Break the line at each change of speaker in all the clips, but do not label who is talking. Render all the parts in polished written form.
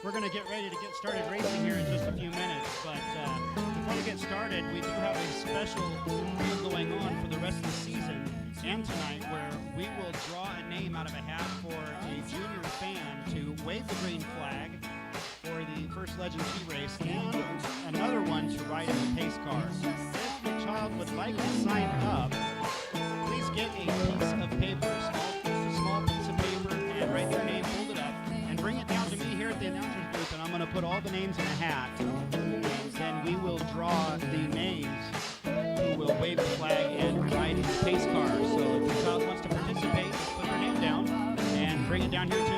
We're going to get ready to get started racing here in just a few minutes, but before we get started, we do have a special deal going on for the rest of the season and tonight, where we will draw a name out of a hat for a junior fan to wave the green flag for the First Legend T-Race, and another one to ride in the pace car. If your child would like to sign up, please get a piece of paper, a small piece of paper, and write your name, hold it up, and bring it down to me here at the announcer's booth, and I'm going to put all the names in a hat, and then we will draw the names who will wave the flag and ride in the pace car. So if your child wants to participate, put their name down and bring it down here to me.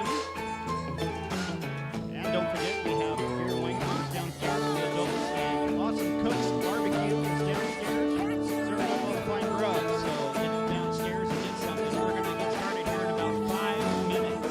And don't forget, we have beer wing cones downstairs for the adults, and awesome Cook's barbecue is downstairs, serving up all the fine grub. So get downstairs and get something. We're going to get started here in about 5 minutes.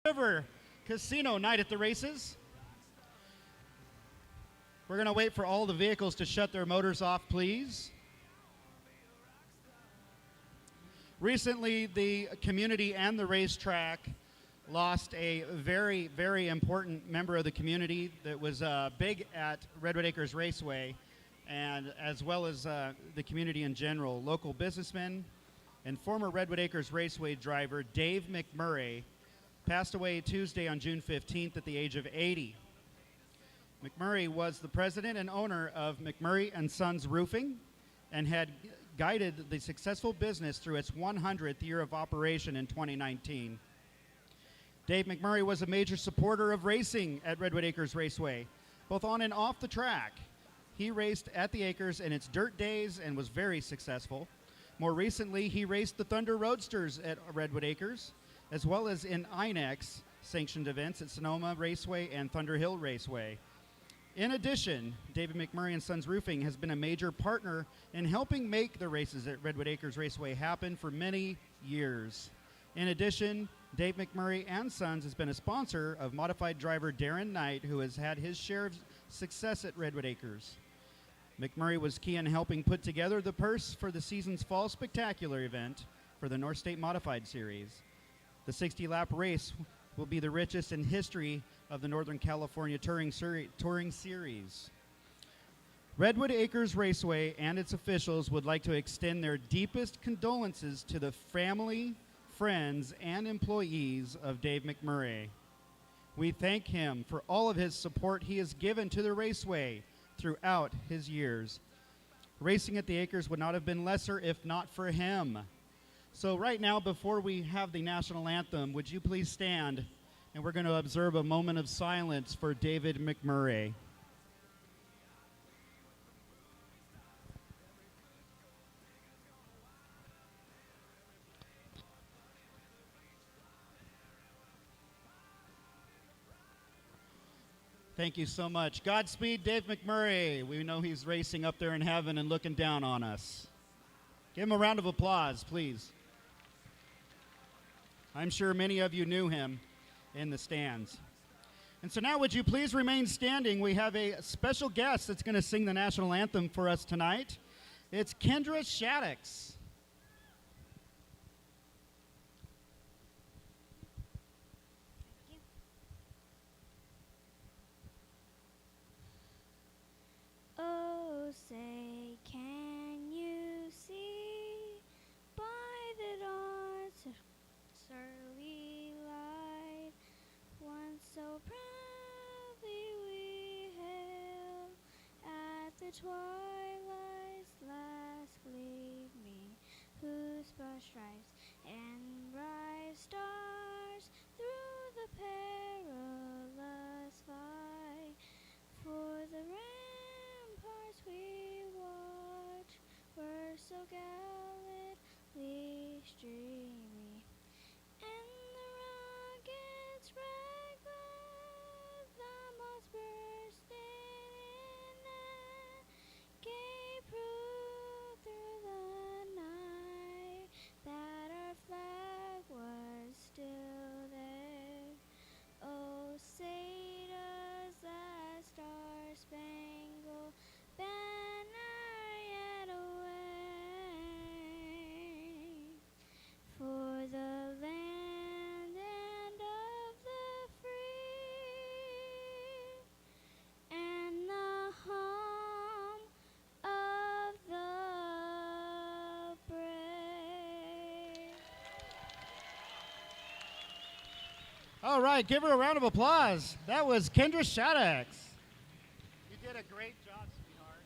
River Casino night at the races. We're going to wait for all the vehicles to shut their motors off, please. Recently, the community and the racetrack lost a very, very important member of the community that was big at Redwood Acres Raceway, and as well as the community in general. Local businessman and former Redwood Acres Raceway driver Dave McMurray passed away Tuesday on June 15th at the age of 80. McMurray was the president and owner of McMurray and Sons Roofing and had guided the successful business through its 100th year of operation in 2019. Dave McMurray was a major supporter of racing at Redwood Acres Raceway, both on and off the track. He raced at the Acres in its dirt days and was very successful. More recently, he raced the Thunder Roadsters at Redwood Acres, as well as in INEX sanctioned events at Sonoma Raceway and Thunder Hill Raceway. In addition, David McMurray and Sons Roofing has been a major partner in helping make the races at Redwood Acres Raceway happen for many years. In addition, Dave McMurray and Sons has been a sponsor of modified driver Darren Knight, who has had his share of success at Redwood Acres. McMurray was key in helping put together the purse for the season's Fall Spectacular event for the North State Modified Series. The 60-lap race will be the richest in history of the Northern California Touring Series. Redwood Acres Raceway and its officials would like to extend their deepest condolences to the family, friends, and employees of Dave McMurray. We thank him for all of his support he has given to the Raceway throughout his years. Racing at the Acres would not have been lesser if not for him. So right now, before we have the national anthem, would you please stand, and we're going to observe a moment of silence for David McMurray. Thank you so much. Godspeed, Dave McMurray. We know he's racing up there in heaven and looking down on us. Give him a round of applause, please. I'm sure many of you knew him in the stands. And so now would you please remain standing? We have a special guest that's going to sing the national anthem for us tonight. It's Kendra Shaddix.
Oh, say, can you see by the dawn's early light, once so proudly we hailed at the twilight's last gleaming, whose broad stripes and bright stars through the perilous fight, for the ramparts we watch were so gallantly streaming, and the rockets' red glare, the moths bursting in, and gave proof through the night that our flag was still there. Oh, say does that star-spangled banner yet wave for the land and of the free, and the home of the brave?
All right, give her a round of applause. That was Kendra Shaddix. You did a great job, sweetheart.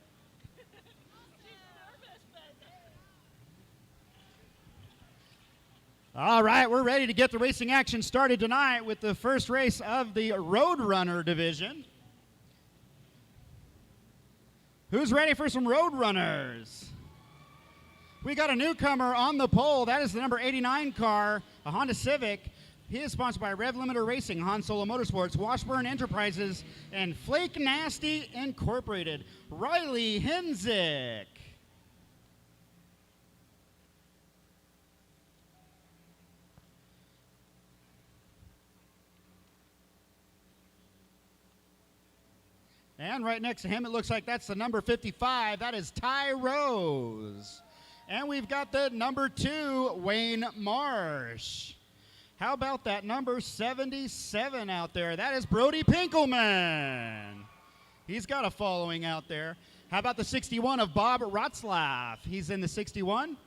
All right, we're ready to get the racing action started tonight with the first race of the Roadrunner division. Who's ready for some Roadrunners? We got a newcomer on the pole. That is the number 89 car, a Honda Civic. He is sponsored by Rev Limiter Racing, Han Solo Motorsports, Washburn Enterprises, and Flake Nasty Incorporated. Riley Henzik. And right next to him, it looks like that's the number 55. That is Ty Rose. And we've got the number 2, Wayne Marsh. How about that number 77 out there? That is Brody Pinkelman. He's got a following out there. How about the 61 of Bob Rotzlaff? He's in the 61.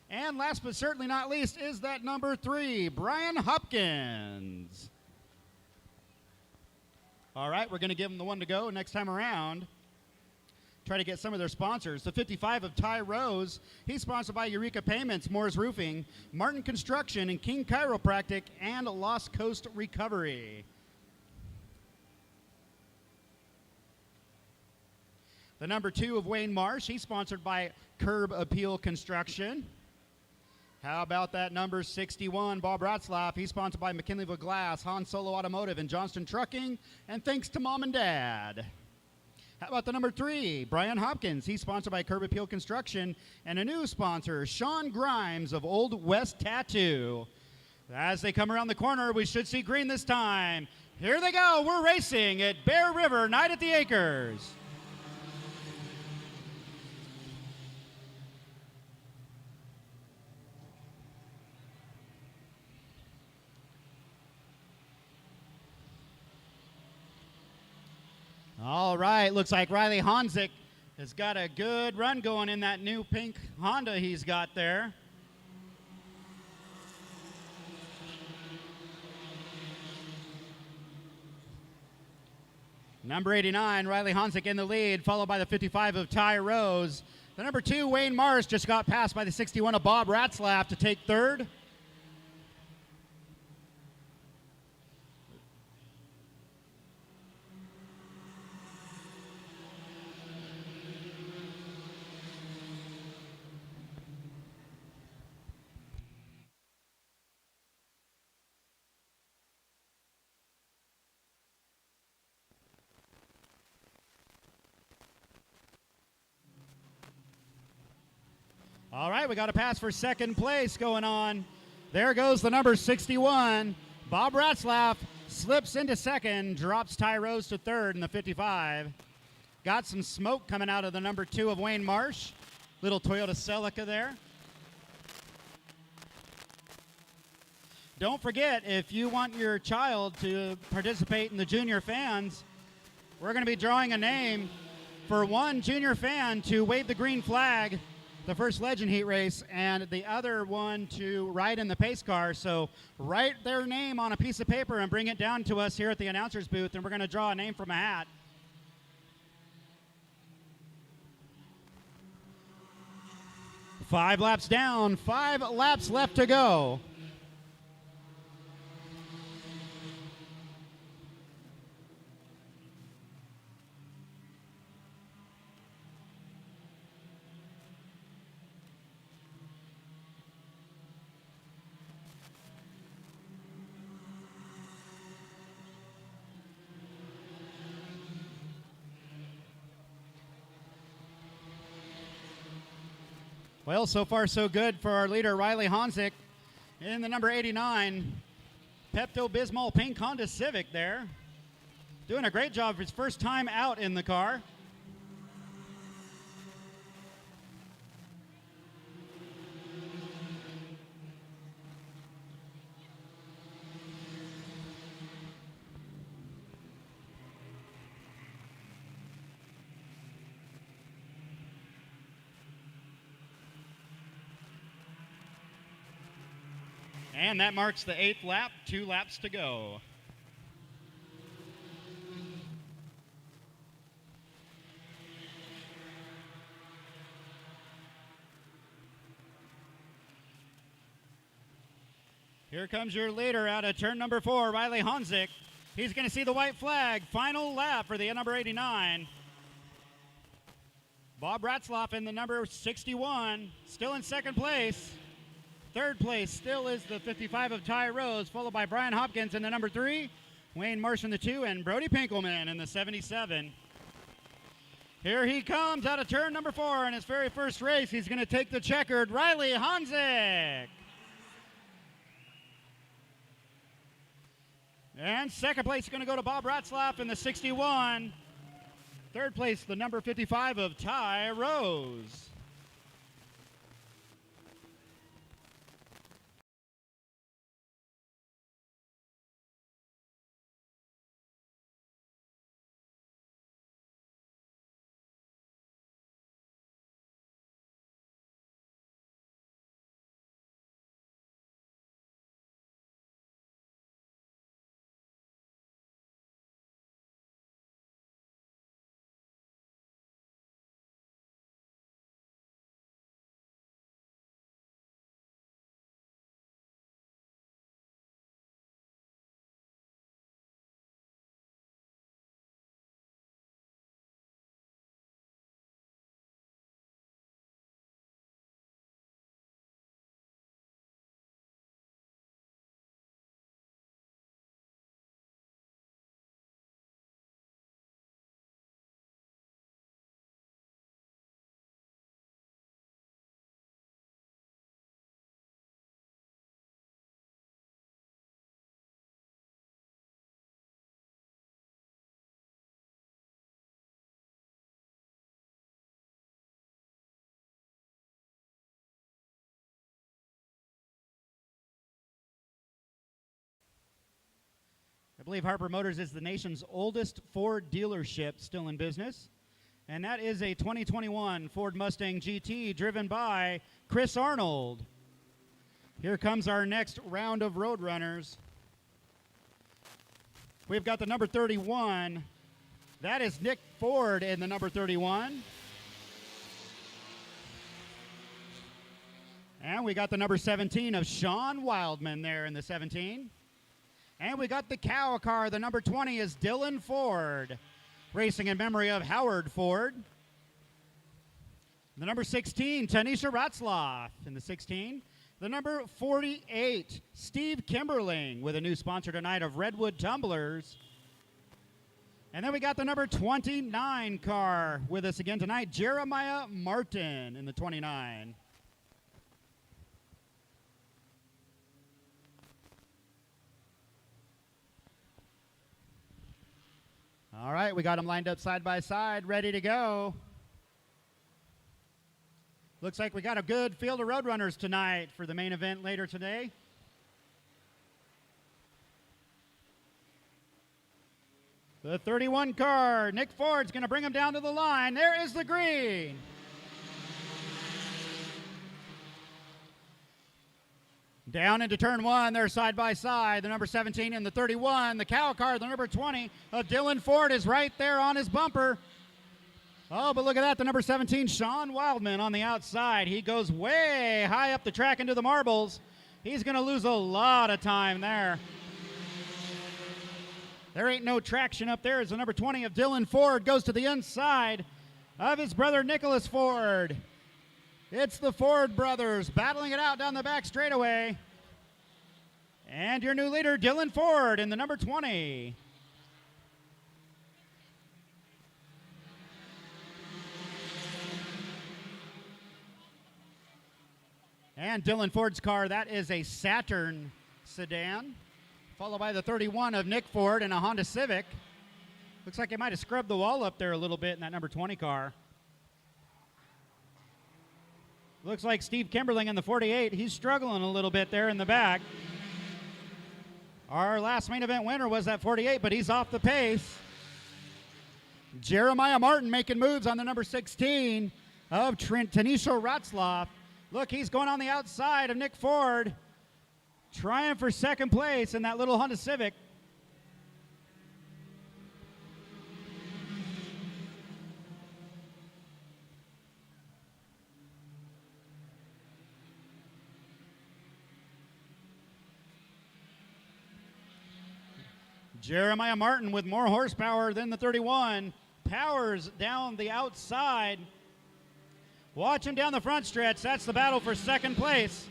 And last but certainly not least is that number 3, Brian Hopkins. All right, we're going to give them the one to go next time around. Try to get some of their sponsors. The 55 of Ty Rose, he's sponsored by Eureka Payments, Moore's Roofing, Martin Construction, and King Chiropractic, and Lost Coast Recovery. The number 2 of Wayne Marsh, he's sponsored by Curb Appeal Construction. How about that number 61, Bob Rotzlaff? He's sponsored by McKinleyville Glass, Han Solo Automotive, and Johnston Trucking, and thanks to Mom and Dad. How about the number 3, Brian Hopkins? He's sponsored by Curb Appeal Construction, and a new sponsor, Sean Grimes of Old West Tattoo. As they come around the corner, we should see green this time. Here they go. We're racing at Bear River, Night at the Acres. All right, looks like Riley Honzik has got a good run going in that new pink Honda he's got there. Number 89, Riley Honzik in the lead, followed by the 55 of Ty Rose. The number 2, Wayne Marsh, just got passed by the 61 of Bob Rotzlaff to take third. All right, we got a pass for second place going on. There goes the number 61. Bob Rotzlaff slips into second, drops Ty Rose to third in the 55. Got some smoke coming out of the number 2 of Wayne Marsh. Little Toyota Celica there. Don't forget, if you want your child to participate in the junior fans, we're going to be drawing a name for one junior fan to wave the green flag the first Legend Heat race, and the other one to ride in the pace car. So write their name on a piece of paper and bring it down to us here at the announcer's booth, and we're going to draw a name from a hat. Five laps down, 5 laps left to go. Well, so far so good for our leader, Riley Honzik, in the number 89 Pepto-Bismol pink Honda Civic there. Doing a great job for his first time out in the car. And that marks the 8th lap, 2 laps to go. Here comes your leader out of turn number 4, Riley Honzik. He's going to see the white flag. Final lap for the number 89. Bob Rotzlaff in the number 61, still in second place. Third place still is the 55 of Ty Rose, followed by Brian Hopkins in the number 3, Wayne Marsh in the 2, and Brody Pinkelman in the 77. Here he comes out of turn number 4 in his very first race. He's going to take the checkered, Riley Honzik. And second place is going to go to Bob Rotzlaff in the 61. Third place, the number 55 of Ty Rose. I believe Harper Motors is the nation's oldest Ford dealership still in business. And that is a 2021 Ford Mustang GT driven by Chris Arnold. Here comes our next round of road runners. We've got the number 31. That is Nick Ford in the number 31. And we got the number 17 of Sean Wildman there in the 17. And we got the cow car. The number 20 is Dylan Ford, racing in memory of Howard Ford. The number 16, Tanisha Ratzlaff in the 16. The number 48, Steve Kimberling, with a new sponsor tonight of Redwood Tumblers. And then we got the number 29 car with us again tonight, Jeremiah Martin in the 29. All right, we got them lined up side by side, ready to go. Looks like we got a good field of roadrunners tonight for the main event later today. The 31 car, Nick Ford's going to bring him down to the line. There is the green. Down into turn one, they're side by side. The number 17 and the 31. The cow car, the number 20 of Dylan Ford is right there on his bumper. Oh, but look at that, the number 17, Sean Wildman on the outside. He goes way high up the track into the marbles. He's going to lose a lot of time there. There ain't no traction up there as the number 20 of Dylan Ford goes to the inside of his brother Nicholas Ford. It's the Ford brothers battling it out down the back straightaway. And your new leader, Dylan Ford, in the number 20. And Dylan Ford's car, that is a Saturn sedan, followed by the 31 of Nick Ford in a Honda Civic. Looks like they might have scrubbed the wall up there a little bit in that number 20 car. Looks like Steve Kimberling in the 48. He's struggling a little bit there in the back. Our last main event winner was that 48, but he's off the pace. Jeremiah Martin making moves on the number 16 of Tanisha Ratzlaff. Look, he's going on the outside of Nick Ford, trying for second place in that little Honda Civic. Jeremiah Martin with more horsepower than the 31. Powers down the outside. Watch him down the front stretch. That's the battle for second place.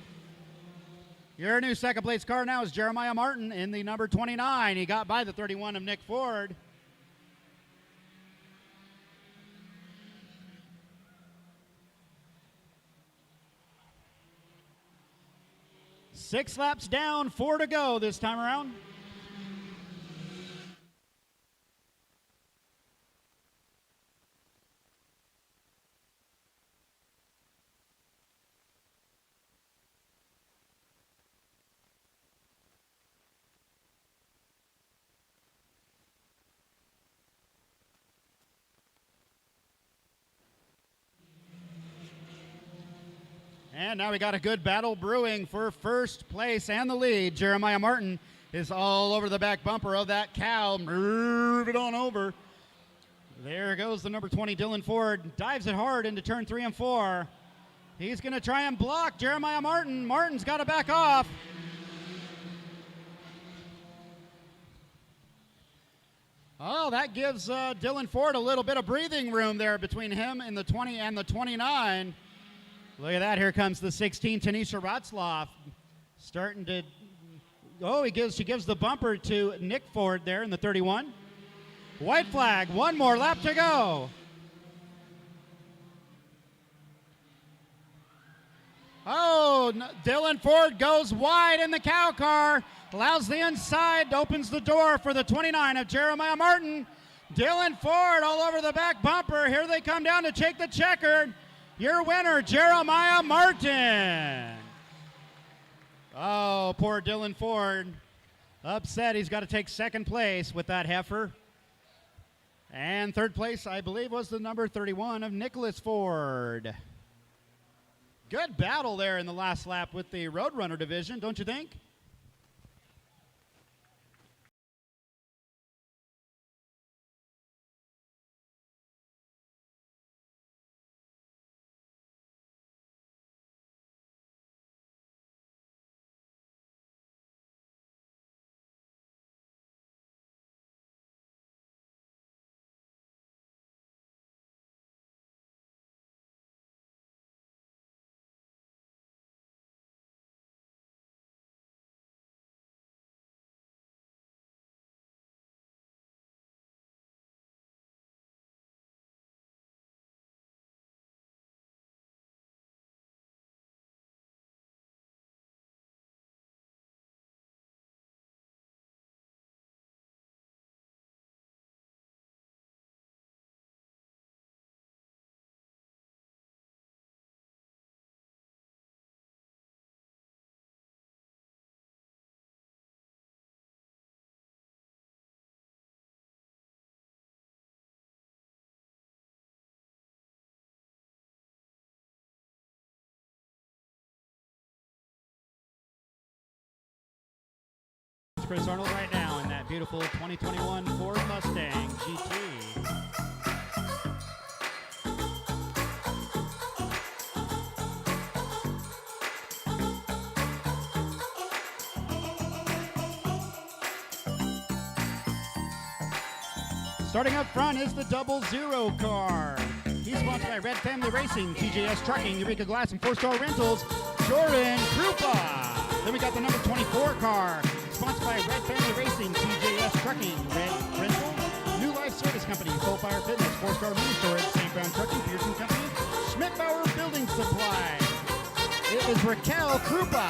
Your new second place car now is Jeremiah Martin in the number 29. He got by the 31 of Nick Ford. Six laps down, 4 to go this time around. And now we got a good battle brewing for first place and the lead. Jeremiah Martin is all over the back bumper of that cow. Move it on over. There goes the number 20, Dylan Ford. Dives it hard into turn 3 and 4. He's going to try and block Jeremiah Martin. Martin's got to back off. Oh, that gives Dylan Ford a little bit of breathing room there between him and the 20 and the 29. Look at that. Here comes the 16, Tanisha Rotzloff. Starting to, she gives the bumper to Nick Ford there in the 31. White flag, one more lap to go. Oh, Dylan Ford goes wide in the cow car. Allows the inside, opens the door for the 29 of Jeremiah Martin. Dylan Ford all over the back bumper. Here they come down to take the checkered. Your winner, Jeremiah Martin. Oh, poor Dylan Ford. Upset, he's got to take second place with that heifer. And third place, I believe, was the number 31 of Nicholas Ford. Good battle there in the last lap with the Roadrunner division, don't you think? Chris Arnold right now in that beautiful 2021 Ford Mustang GT. Starting up front is the 00 car. He's sponsored by Red Family Racing, TJS Trucking, Eureka Glass, and 4-Star Rentals, Jordan Krupa. Then we got the number 24 car, sponsored by Red Family Racing, TJS Trucking, Red Rental, New Life Service Company, Soul Fire Fitness, 4-Star Mini Storage, St. Brown Trucking, Pearson Company, Schmidt Bauer Building Supply. It is Raquel Krupa.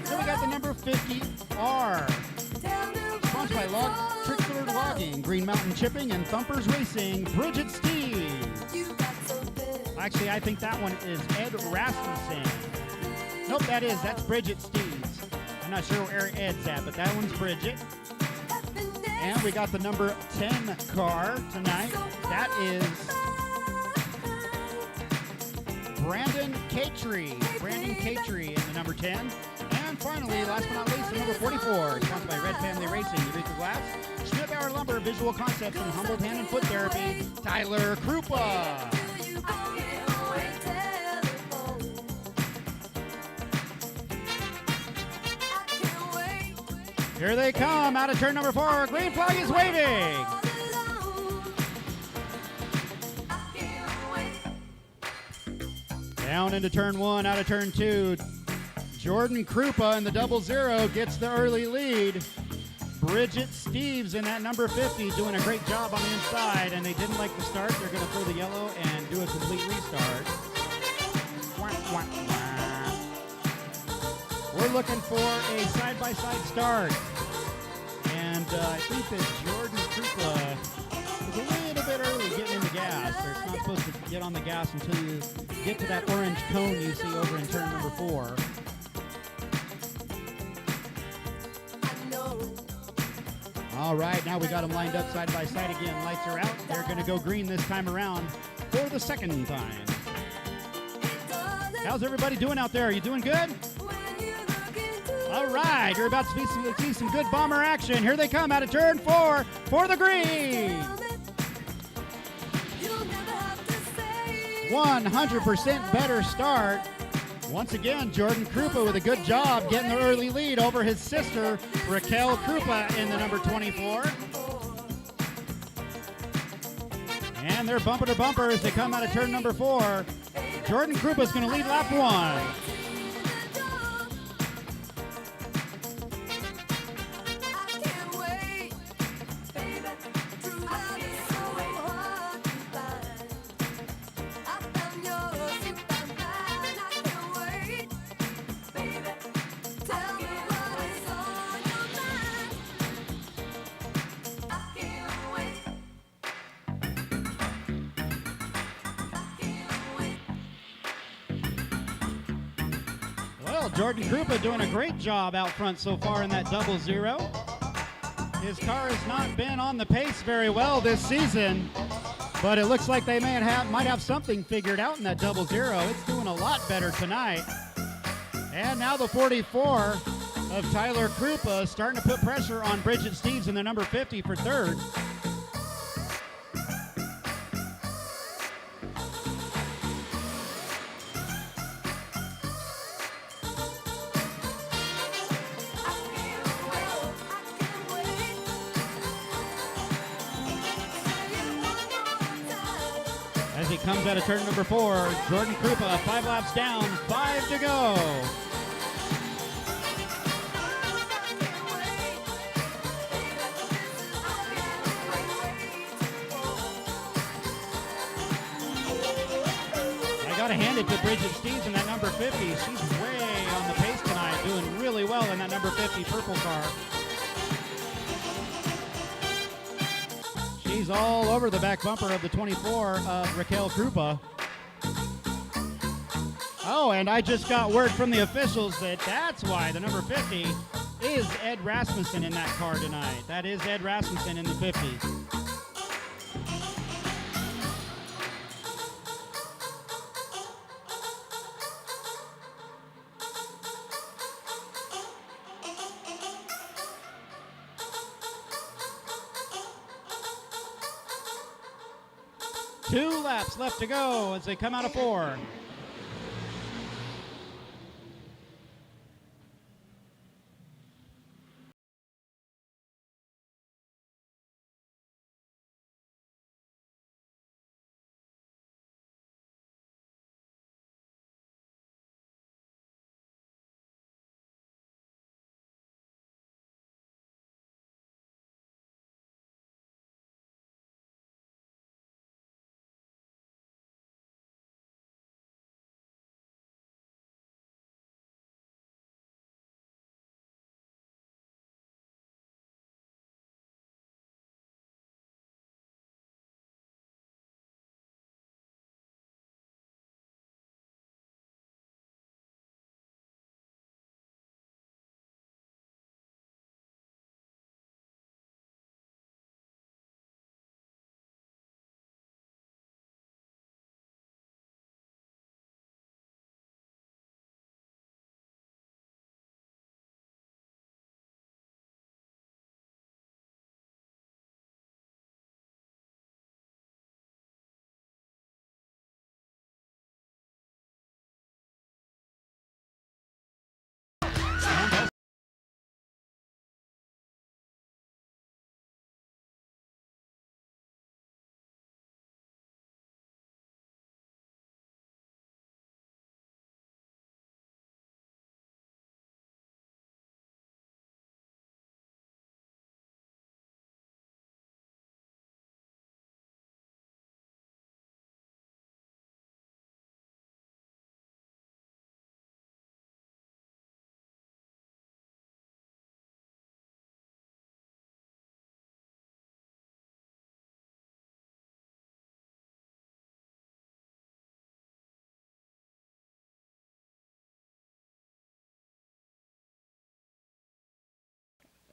Then we got the number 50R, sponsored by Trickler Logging, Green Mountain Chipping, and Thumpers Racing, Bridget Steves. Actually, I think that one is Ed Rasmussen. Nope, that's Bridget Steves. I'm not sure where Ed's at, but that one's Bridget. And we got the number 10 car tonight. That is Brandon Catree. Brandon Catree in the number 10. And finally, last but not least, the number 44, sponsored by Red Family Racing, Eureka Glass, Schmidt Bauer Lumber, Visual Concepts, and Humboldt Hand and Foot Therapy, Tyler Krupa. Here they come, out of turn number 4. Green flag is waving. Down into turn 1, out of turn 2. Jordan Krupa in the 00 gets the early lead. Bridget Steves in that number 50 doing a great job on the inside, and they didn't like the start. They're going to throw the yellow and do a complete restart. We're looking for a side-by-side start. And I think that Jordan Krupa is a little bit early getting in the gas. Or it's not supposed to get on the gas until you get to that orange cone you see over in turn number 4. All right, now we got them lined up side by side again. Lights are out. They're going to go green this time around for the second time. How's everybody doing out there? Are you doing good? All right, you're about to see some good bomber action. Here they come out of turn 4 for the green. 100% better start. Once again, Jordan Krupa with a good job getting the early lead over his sister, Raquel Krupa, in the number 24. And they're bumper to bumper as they come out of turn number 4. Jordan Krupa is going to lead lap 1. Jordan Krupa doing a great job out front so far in that 00. His car has not been on the pace very well this season, but it looks like they might have something figured out in that 00. It's doing a lot better tonight. And now the 44 of Tyler Krupa starting to put pressure on Bridget Steves in the number 50 for third. As he comes out of turn number 4, Jordan Krupa 5 laps down, 5 to go. I gotta hand it to Bridget Steves in that number 50. She's way on the pace tonight, doing really well in that number 50 purple car. She's all over the back bumper of the 24 of Raquel Krupa. Oh, and I just got word from the officials that that's why the number 50 is Ed Rasmussen in that car tonight. That is Ed Rasmussen in the 50. Two laps left to go as they come out of 4.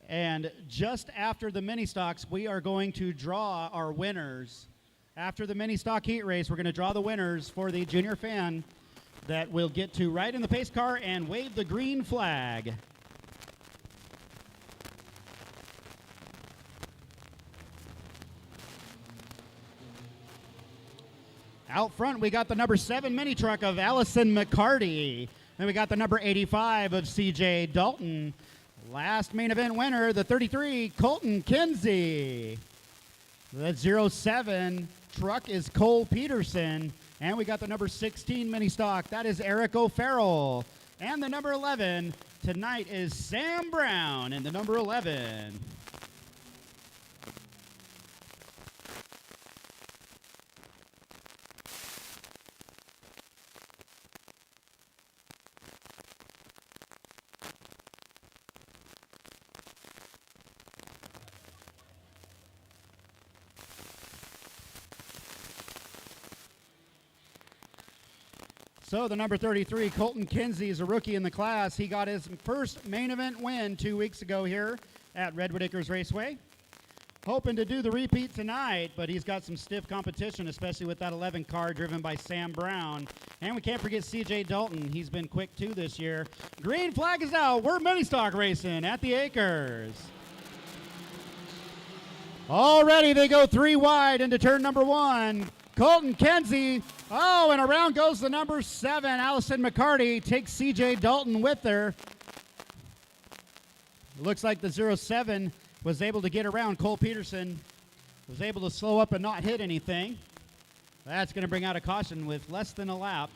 And just after the mini stocks, we are going to draw our winners. After the mini stock heat race, we're going to draw the winners for the junior fan that will get to ride in the pace car and wave the green flag. Out front, we got the number 7 mini truck of Allison McCarty. Then we got the number 85 of CJ Dalton. Last main event winner, the 33, Colton Kinsey. The 07 truck is Cole Peterson. And we got the number 16 mini stock. That is Eric O'Farrell. And the number 11 tonight is Sam Brown in the number 11. So the number 33, Colton Kinsey, is a rookie in the class. He got his first main event win 2 weeks ago here at Redwood Acres Raceway. Hoping to do the repeat tonight, but he's got some stiff competition, especially with that 11 car driven by Sam Brown. And we can't forget CJ Dalton. He's been quick too this year. Green flag is out. We're mini stock racing at the Acres. Already they go 3 wide into turn number 1. Colton Kinsey. Oh, and around goes the number 7, Allison McCarty. Takes CJ Dalton with her. Looks like the 07 was able to get around. Cole Peterson was able to slow up and not hit anything. That's going to bring out a caution with less than a lap.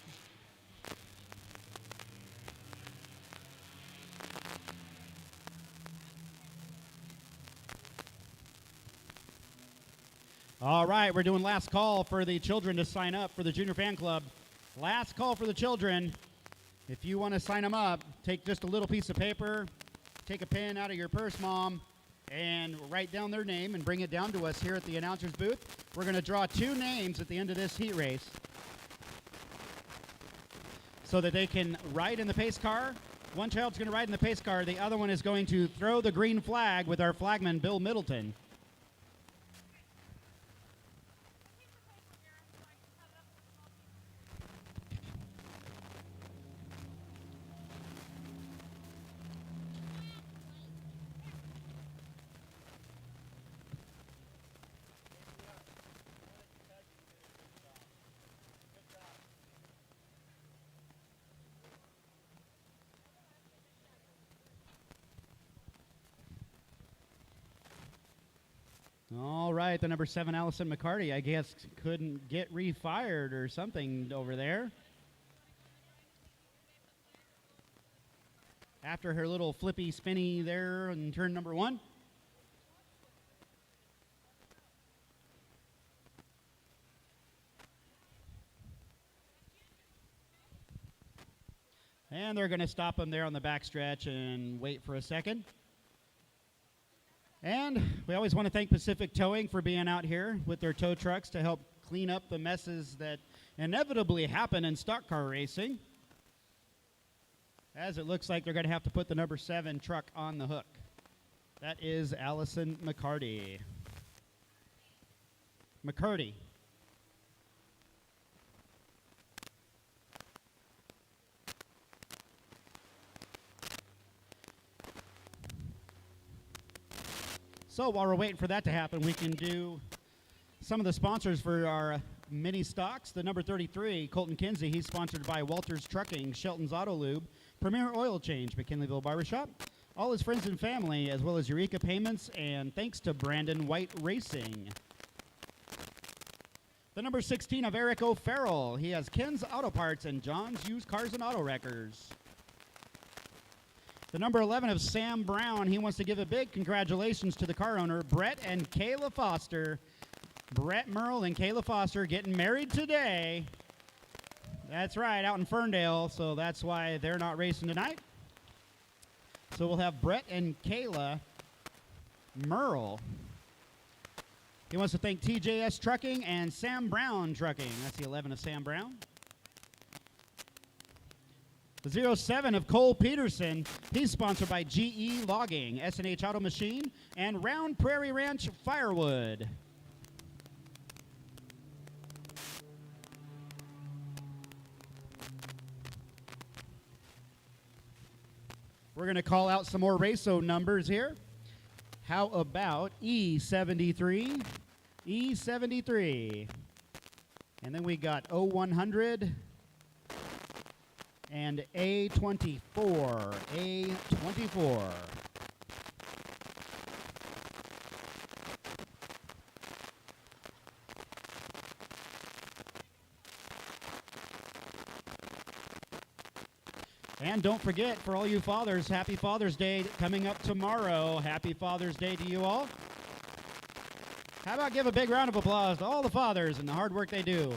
All right, we're doing last call for the children to sign up for the Junior Fan Club. Last call for the children. If you want to sign them up, take just a little piece of paper, take a pen out of your purse, Mom, and write down their name and bring it down to us here at the announcer's booth. We're going to draw 2 names at the end of this heat race so that they can ride in the pace car. One child's going to ride in the pace car. The other one is going to throw the green flag with our flagman, Bill Middleton. All right, the number 7, Allison McCarty, I guess couldn't get refired or something over there. After her little flippy spinny there in turn number 1. And they're going to stop them there on the backstretch and wait for a second. And we always want to thank Pacific Towing for being out here with their tow trucks to help clean up the messes that inevitably happen in stock car racing. As it looks like they're going to have to put the number 7 truck on the hook. That is Allison McCarty. McCarty. So while we're waiting for that to happen, we can do some of the sponsors for our mini stocks. The number 33, Colton Kinsey, he's sponsored by Walters Trucking, Shelton's Auto Lube, Premier Oil Change, McKinleyville Barbershop, all his friends and family, as well as Eureka Payments, and thanks to Brandon White Racing. The number 16 of Eric O'Farrell, he has Ken's Auto Parts and John's Used Cars and Auto Wreckers. The number 11 of Sam Brown, he wants to give a big congratulations to the car owner, Brett and Kayla Foster. Brett Merle and Kayla Foster getting married today. That's right, out in Ferndale, so that's why they're not racing tonight. So we'll have Brett and Kayla Merle. He wants to thank TJS Trucking and Sam Brown Trucking. That's the 11 of Sam Brown. The 07 of Cole Peterson, he's sponsored by GE Logging, S&H Auto Machine, and Round Prairie Ranch Firewood. We're going to call out some more Raceway numbers here. How about E73, E73, and then we got 0100 and A24, A24. And don't forget, for all you fathers, happy Father's Day coming up tomorrow. Happy Father's Day to you all. How about give a big round of applause to all the fathers and the hard work they do.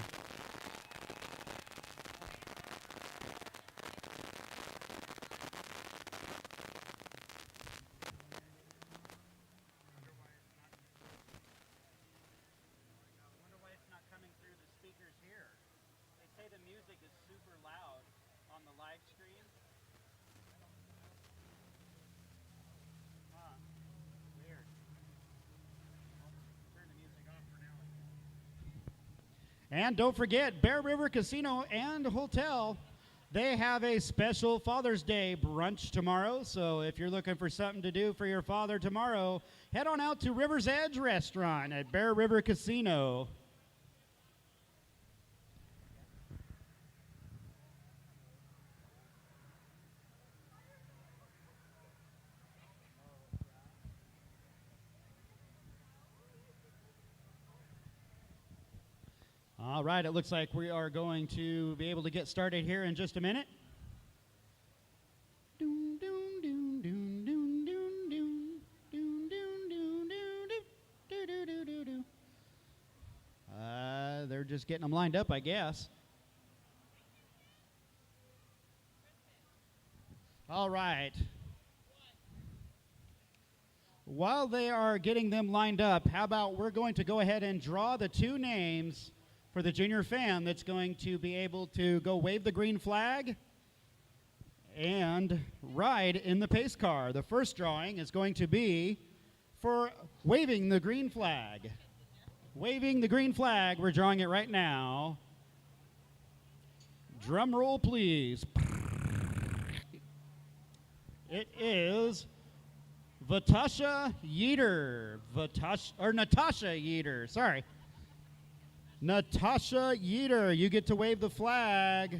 And don't forget, Bear River Casino and Hotel, they have a special Father's Day brunch tomorrow. So if you're looking for something to do for your father tomorrow, head on out to River's Edge Restaurant at Bear River Casino. All right, it looks like we are going to be able to get started here in just a minute. They're just getting them lined up, I guess. All right. While they are getting them lined up, how about we're going to go ahead and draw the two names for the junior fan that's going to be able to go wave the green flag and ride in the pace car. The first drawing is going to be for waving the green flag. Waving the green flag, we're drawing it right now. Drum roll, please. It is Natasha Yeater. Natasha Yeater, sorry. Natasha Yeater, you get to wave the flag.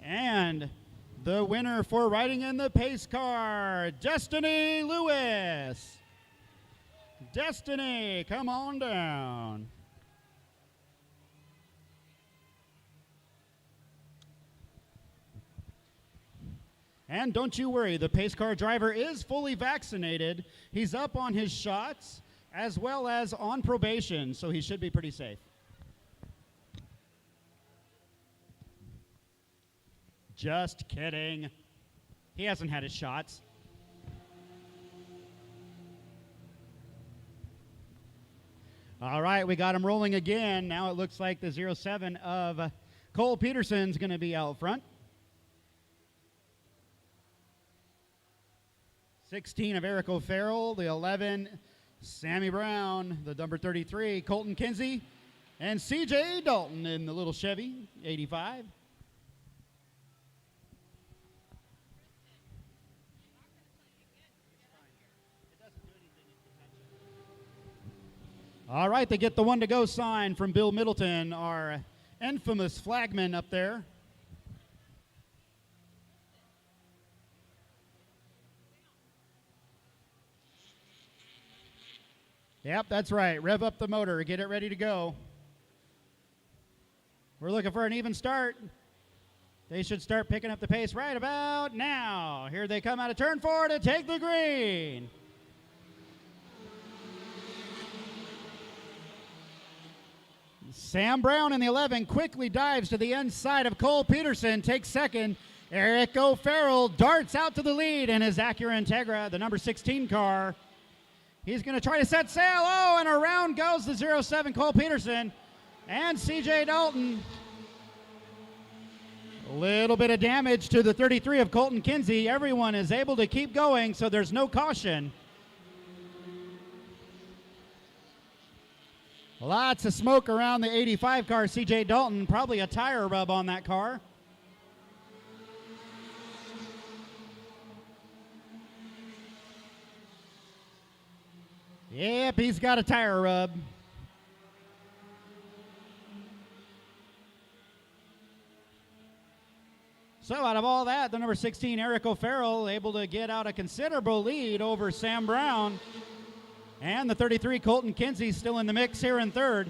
And the winner for riding in the pace car, Destiny Lewis. Destiny, come on down. And don't you worry, the pace car driver is fully vaccinated. He's up on his shots as well as on probation, so he should be pretty safe. Just kidding. He hasn't had his shots. All right, we got him rolling again. Now it looks like the 07 of Cole Peterson's going to be out front. 16 of Eric O'Farrell, the 11, Sammy Brown, the number 33, Colton Kinsey, and CJ Dalton in the little Chevy, 85. All right, they get the one to go sign from Bill Middleton, our infamous flagman up there. Yep, that's right. Rev up the motor. Get it ready to go. We're looking for an even start. They should start picking up the pace right about now. Here they come out of turn 4 to take the green. Sam Brown in the 11 quickly dives to the inside of Cole Peterson, takes second. Eric O'Farrell darts out to the lead in his Acura Integra, the number 16 car. He's going to try to set sail. Oh, and around goes the 07 Cole Peterson and CJ Dalton. A little bit of damage to the 33 of Colton Kinsey. Everyone is able to keep going, so there's no caution. Lots of smoke around the 85 car, CJ Dalton. Probably a tire rub on that car. Yep, he's got a tire rub. So out of all that, the number 16, Eric O'Farrell, able to get out a considerable lead over Sam Brown. And the 33, Colton Kinsey, still in the mix here in third.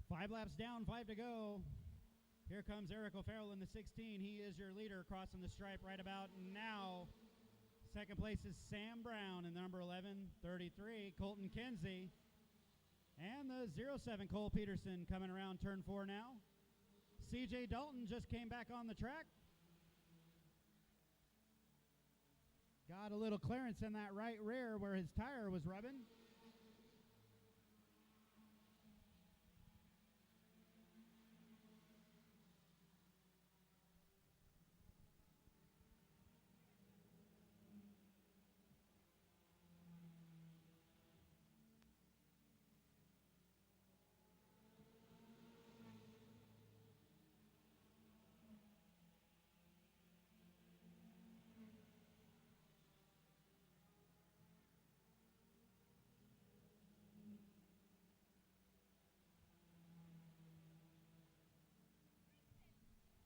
Five laps down, 5 to go. Here comes Eric O'Farrell in the 16. He is your leader, crossing the stripe right about now. Second place is Sam Brown in the number 11, 33, Colton Kinsey. And the 07, Cole Peterson, coming around turn 4 now. CJ Dalton just came back on the track. Got a little clearance in that right rear where his tire was rubbing.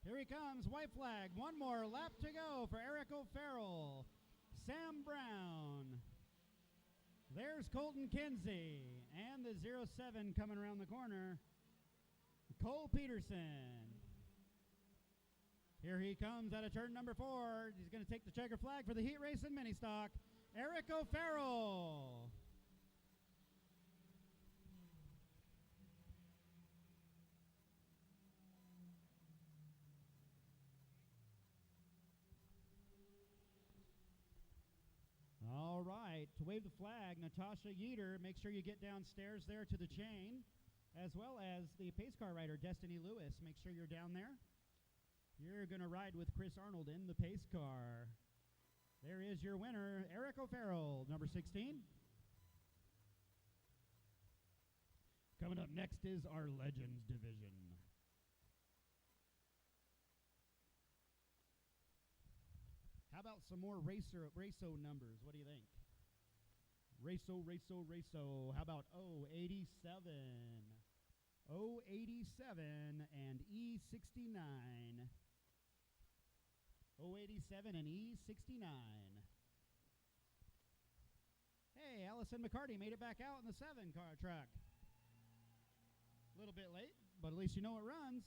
Here he comes, white flag. One more lap to go for Eric O'Farrell. Sam Brown. There's Colton Kinsey. And the 07 coming around the corner, Cole Peterson. Here he comes out of turn number 4. He's going to take the checker flag for the heat race and mini stock. Eric O'Farrell. All right, to wave the flag, Natasha Yeater, make sure you get downstairs there to the chain, as well as the pace car rider, Destiny Lewis. Make sure you're down there. You're going to ride with Chris Arnold in the pace car. There is your winner, Eric O'Farrell, number 16. Coming up next is our Legends division. How about some more raco numbers? What do you think? Raco. How about 087? 087 and E69. 087 and E69. Hey, Allison McCarty made it back out in the 7-car truck. A little bit late, but at least you know it runs.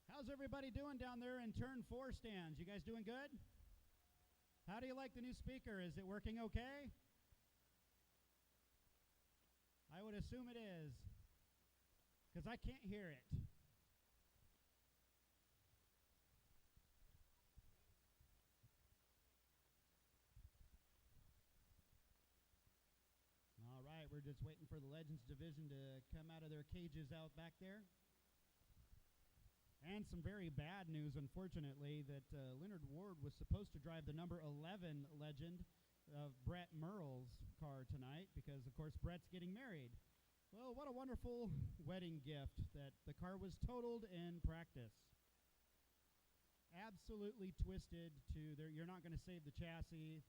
How's everybody doing down there in turn 4 stands? You guys doing good? How do you like the new speaker? Is it working okay? I would assume it is, because I can't hear it. All right, we're just waiting for the Legends division to come out of their cages out back there. And some very bad news, unfortunately, that Leonard Ward was supposed to drive the number 11 Legend of Brett Merle's car tonight because, of course, Brett's getting married. Well, what a wonderful wedding gift that the car was totaled in practice. Absolutely twisted to there. You're not going to save the chassis.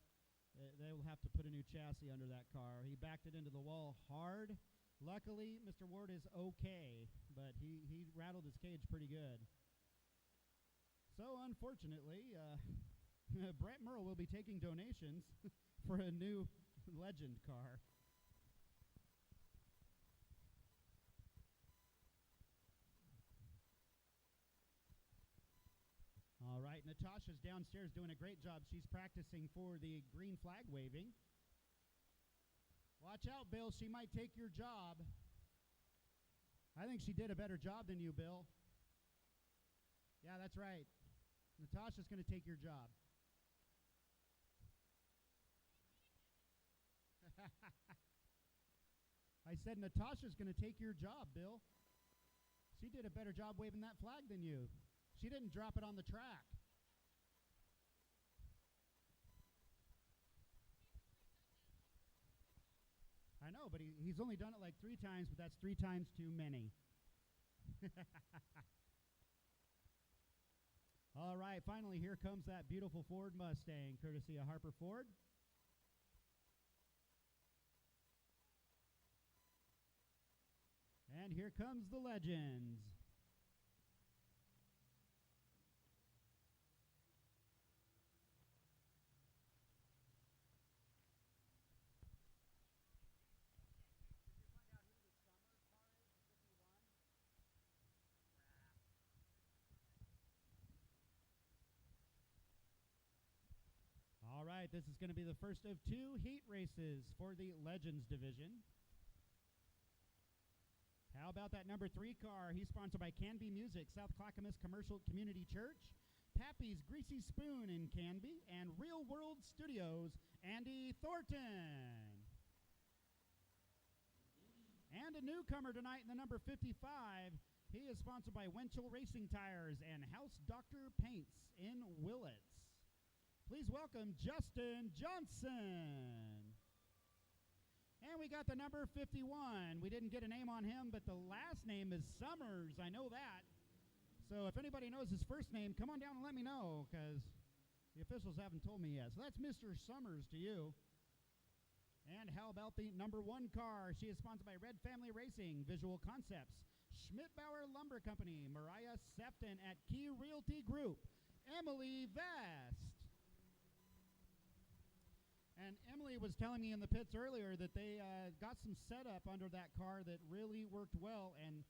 They will have to put a new chassis under that car. He backed it into the wall hard. Luckily, Mr. Ward is okay, but he rattled his cage pretty good. So, unfortunately, Brett Merle will be taking donations for a new Legend car. Natasha's downstairs doing a great job. She's practicing for the green flag waving. Watch out, Bill. She might take your job. I think she did a better job than you, Bill. Yeah, that's right. Natasha's going to take your job. I said Natasha's going to take your job, Bill. She did a better job waving that flag than you. She didn't drop it on the track. I know, but he's only done it like 3 times, but that's 3 times too many. All right, finally, here comes that beautiful Ford Mustang, courtesy of Harper Ford. And here comes the Legends. All right, this is going to be the first of 2 heat races for the Legends division. How about that number 3 car? He's sponsored by Canby Music, South Clackamas Commercial Community Church, Pappy's Greasy Spoon in Canby, and Real World Studios, Andy Thornton. And a newcomer tonight in the number 55. He is sponsored by Winchell Racing Tires and House Doctor Paints in Willits. Please welcome Justin Johnson. And we got the number 51. We didn't get a name on him, but the last name is Summers. I know that. So if anybody knows his first name, come on down and let me know, because the officials haven't told me yet. So that's Mr. Summers to you. And how about the number 1 car? She is sponsored by Red Family Racing, Visual Concepts, Schmidt-Bauer Lumber Company, Mariah Sefton at Key Realty Group, Emily Vest. And Emily was telling me in the pits earlier that they got some setup under that car that really worked well, and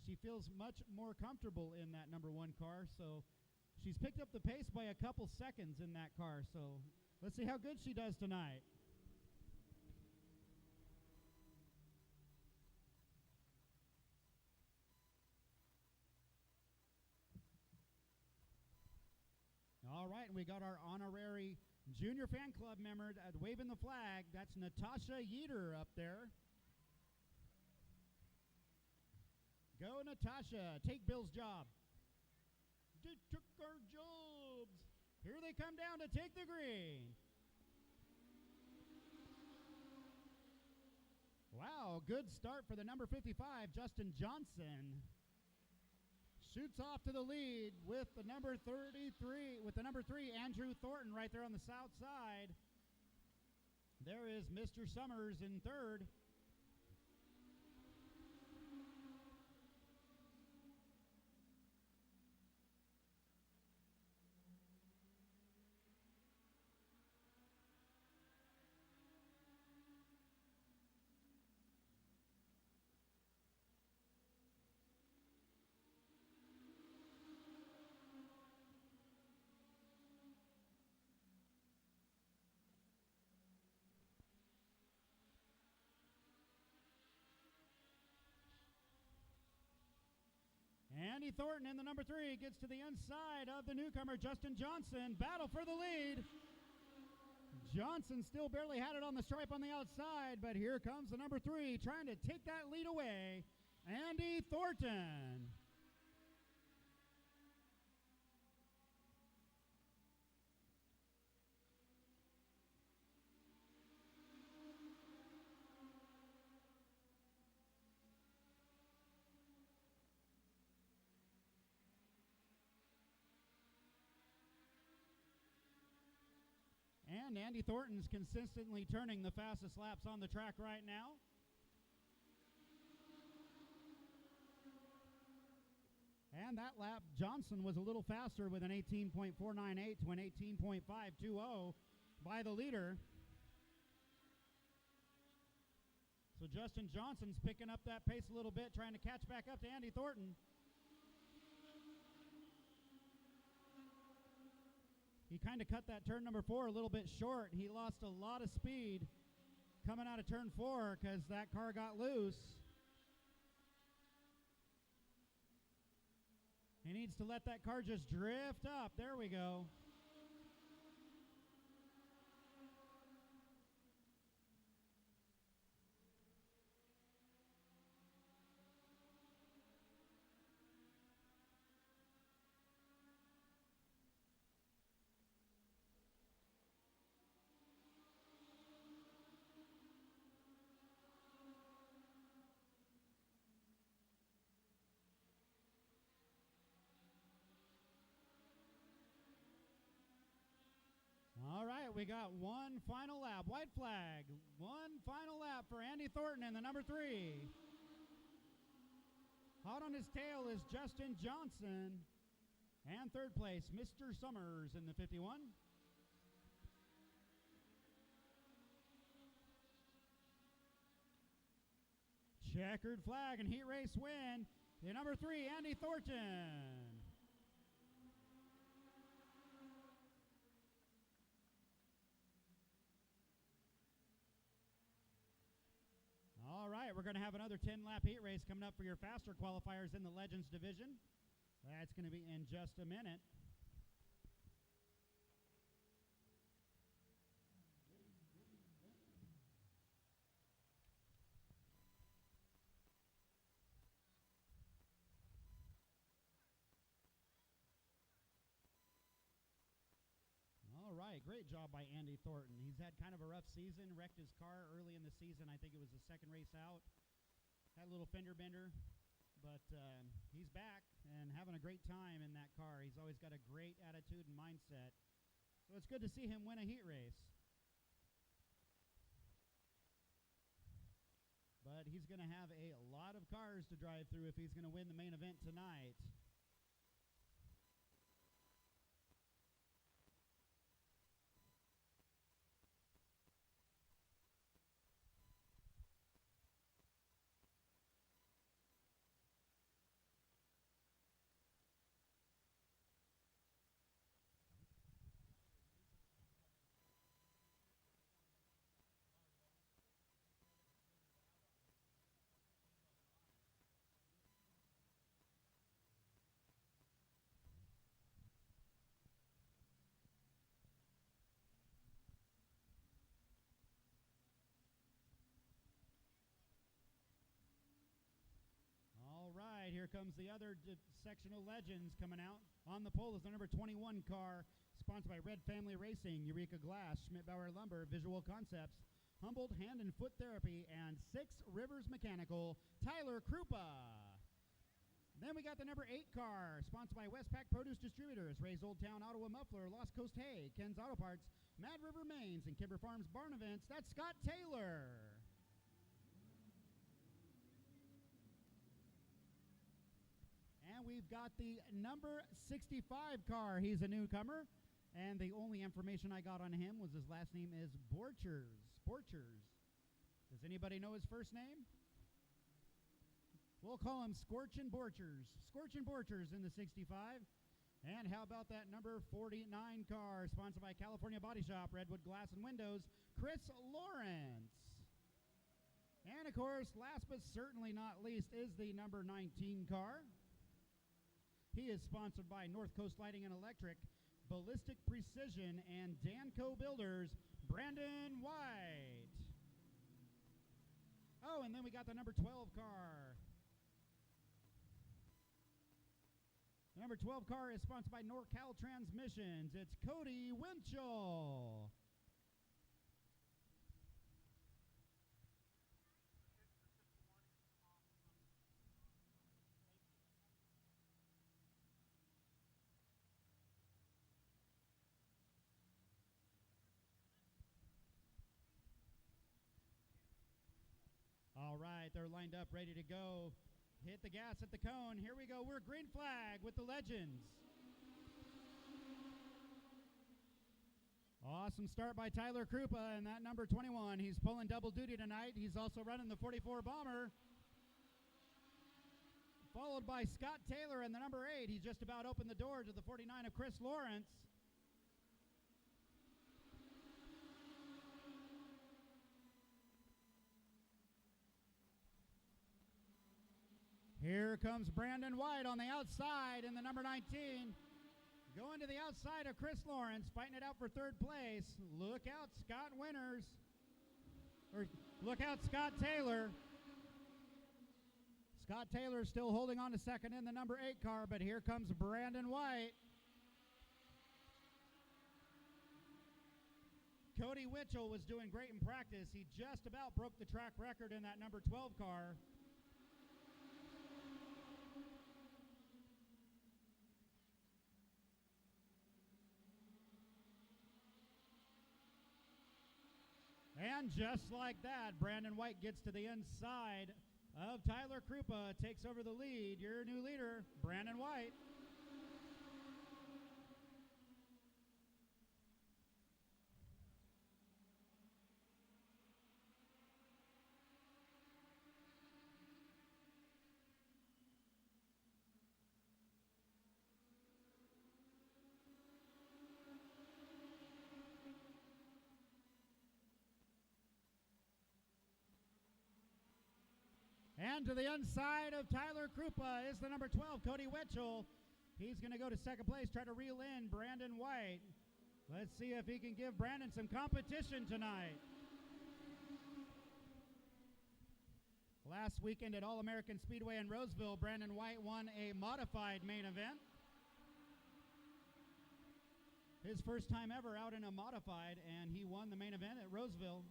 she feels much more comfortable in that number 1 car. So she's picked up the pace by a couple seconds in that car. So let's see how good she does tonight. All right, and we got our honorary Junior Fan Club member waving the flag. That's Natasha Yeater up there. Go, Natasha. Take Bill's job. They took our jobs. Here they come down to take the green. Wow, good start for the number 55, Justin Johnson. Shoots off to the lead with the number 33, with the number 3, Andrew Thornton, right there on the south side. There is Mr. Summers in third. Andy Thornton in the number 3 gets to the inside of the newcomer, Justin Johnson. Battle for the lead. Johnson still barely had it on the stripe on the outside, but here comes the number 3 trying to take that lead away, Andy Thornton. And Andy Thornton's consistently turning the fastest laps on the track right now. And that lap, Johnson was a little faster with an 18.498 to an 18.520 by the leader. So Justin Johnson's picking up that pace a little bit, trying to catch back up to Andy Thornton. He kind of cut that turn number 4 a little bit short. He lost a lot of speed coming out of turn 4 because that car got loose. He needs to let that car just drift up. There we go. All right, we got one final lap. White flag. One final lap for Andy Thornton in the number 3. Hot on his tail is Justin Johnson. And third place, Mr. Summers in the 51. Checkered flag and heat race win. The number 3, Andy Thornton. All right, we're going to have another 10-lap heat race coming up for your faster qualifiers in the Legends division. That's going to be in just a minute. All right, great job by Andy Thornton. He's had kind of a rough season, wrecked his car early in the season. I think it was the second race out. Had a little fender bender, but he's back and having a great time in that car. He's always got a great attitude and mindset. So it's good to see him win a heat race. But he's going to have a lot of cars to drive through if he's going to win the main event tonight. All right, here comes the other sectional legends coming out. On the pole is the number 21 car, sponsored by Red Family Racing, Eureka Glass, Schmidt-Bauer Lumber, Visual Concepts, Humboldt Hand and Foot Therapy, and Six Rivers Mechanical, Tyler Krupa. Then we got the number 8 car, sponsored by Westpac Produce Distributors, Ray's Old Town Ottawa Muffler, Lost Coast Hay, Ken's Auto Parts, Mad River Mains, and Kimber Farms Barn Events. That's Scott Taylor. And we've got the number 65 car. He's a newcomer. And the only information I got on him was his last name is Borchers. Borchers. Does anybody know his first name? We'll call him Scorchin' Borchers. Scorchin' Borchers in the 65. And how about that number 49 car, sponsored by California Body Shop, Redwood Glass and Windows, Chris Lawrence. And, of course, last but certainly not least is the number 19 car. He is sponsored by North Coast Lighting and Electric, Ballistic Precision, and Danco Builders, Brandon White. Oh, and then we got the number 12 car. The number 12 car is sponsored by NorCal Transmissions. It's Cody Winchell. All right, they're lined up, ready to go. Hit the gas at the cone. Here we go. We're green flag with the Legends. Awesome start by Tyler Krupa and that number 21. He's pulling double duty tonight. He's also running the 44 Bomber. Followed by Scott Taylor and the number 8. He's just about opened the door to the 49 of Chris Lawrence. Here comes Brandon White on the outside in the number 19. Going to the outside of Chris Lawrence, fighting it out for third place. Look out, Scott Winters. Or look out, Scott Taylor. Scott Taylor is still holding on to second in the number 8 car, but here comes Brandon White. Cody Witchell was doing great in practice. He just about broke the track record in that number 12 car. And just like that, Brandon White gets to the inside of Tyler Krupa, takes over the lead. Your new leader, Brandon White. And to the inside of Tyler Krupa is the number 12, Cody Wetchell. He's going to go to second place, try to reel in Brandon White. Let's see if he can give Brandon some competition tonight. Last weekend at All-American Speedway in Roseville, Brandon White won a modified main event. His first time ever out in a modified, and he won the main event at Roseville.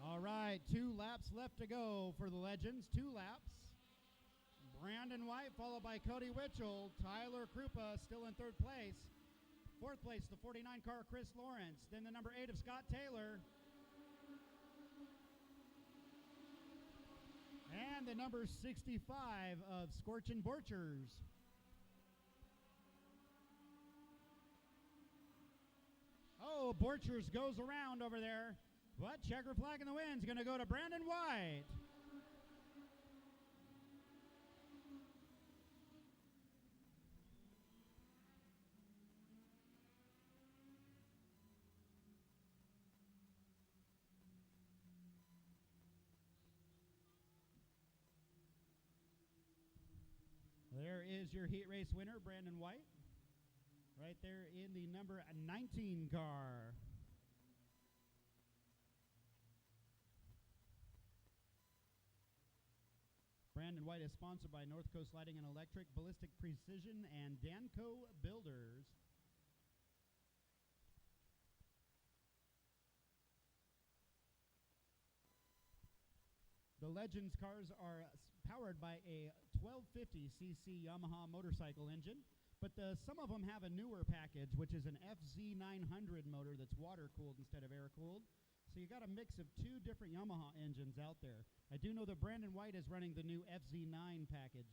All right, 2 laps left to go for the Legends. 2 laps. Brandon White followed by Cody Witchell. Tyler Krupa still in third place. Fourth place, the 49 car, Chris Lawrence. Then the number 8 of Scott Taylor. And the number 65 of Scorchin' Borchers. Oh, Borchers goes around over there. But checker flag in the wind's going to go to Brandon White. There is your heat race winner, Brandon White. Right there in the number 19 car. Brandon White is sponsored by North Coast Lighting and Electric, Ballistic Precision, and Danco Builders. The Legends cars are powered by a 1250cc Yamaha motorcycle engine, but some of them have a newer package, which is an FZ900 motor that's water-cooled instead of air-cooled. So you got a mix of 2 different Yamaha engines out there. I do know that Brandon White is running the new FZ9 package.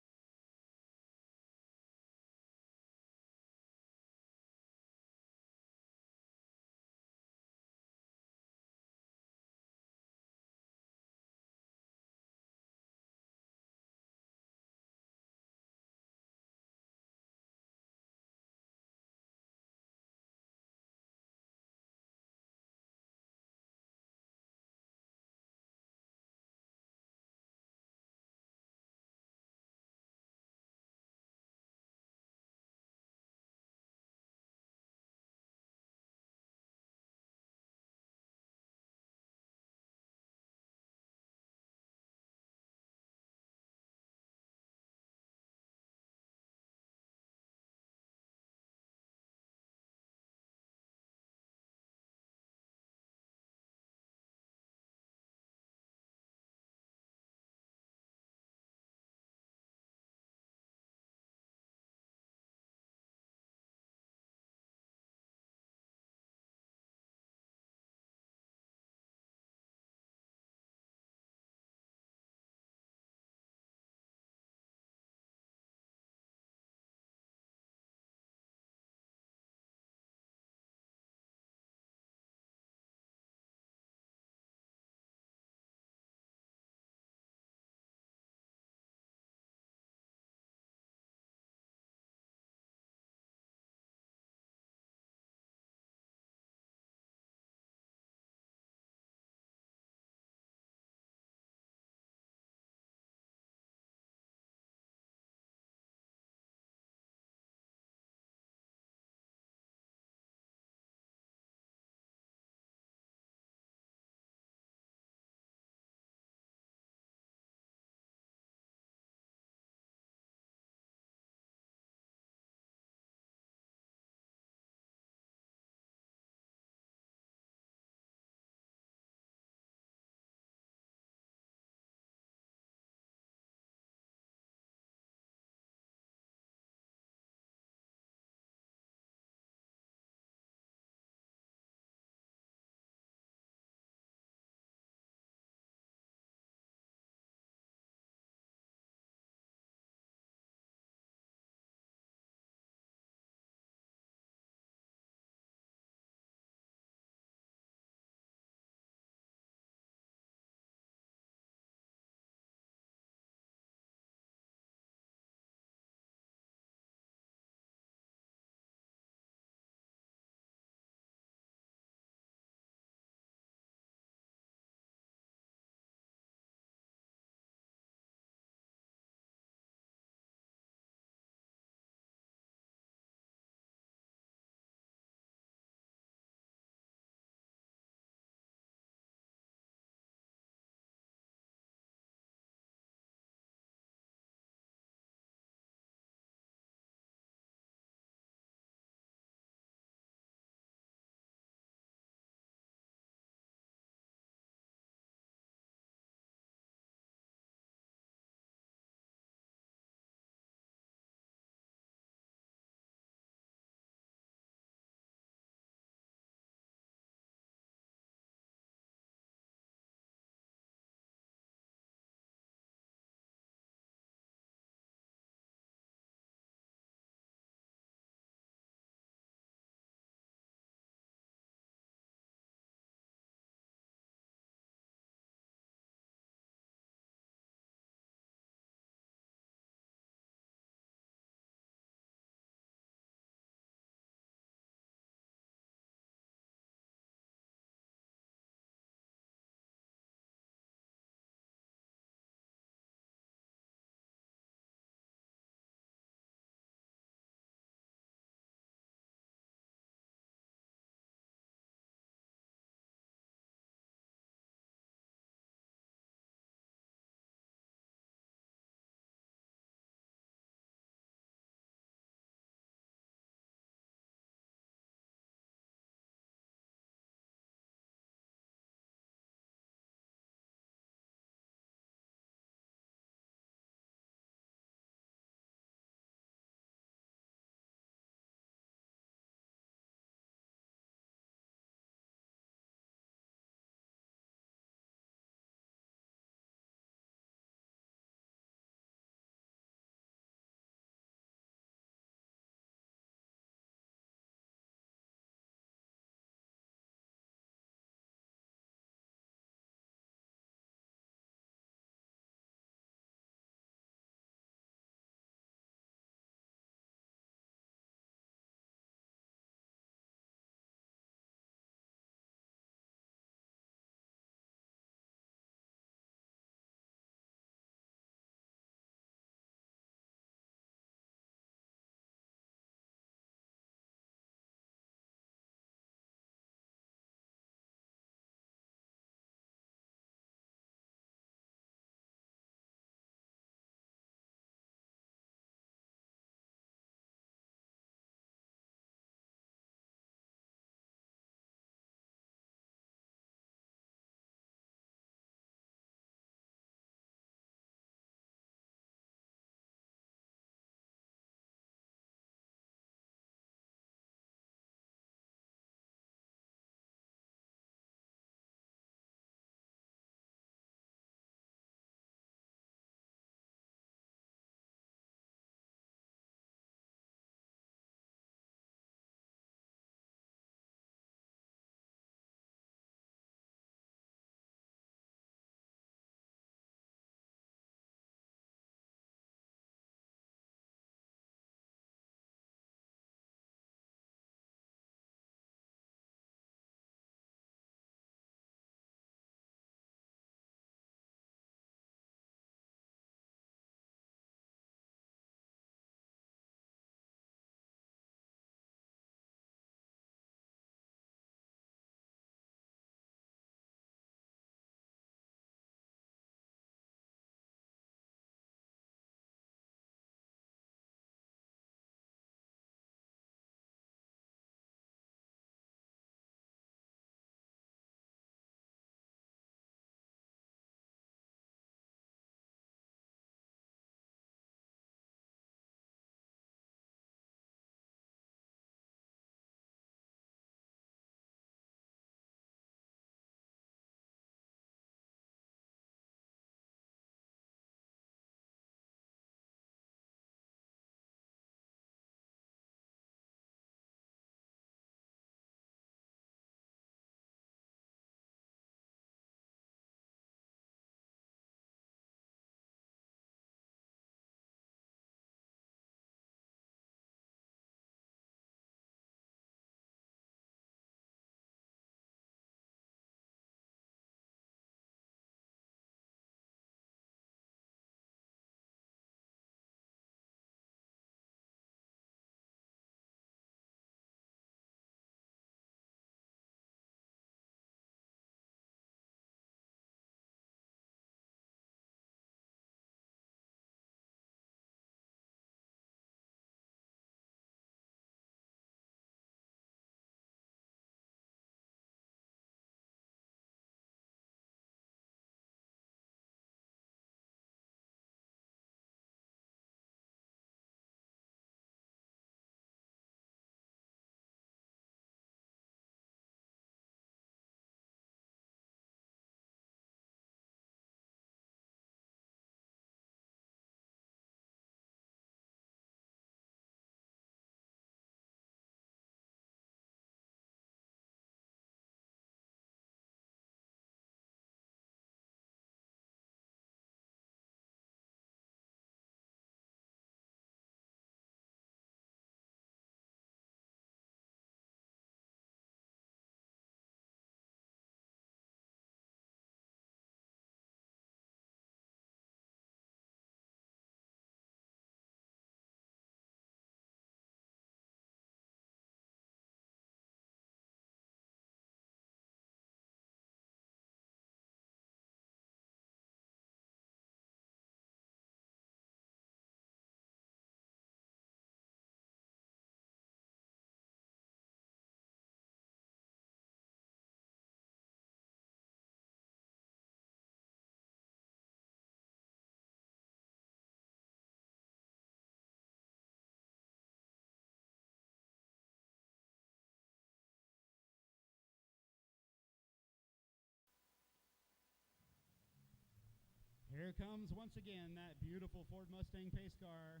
Here comes once again that beautiful Ford Mustang pace car,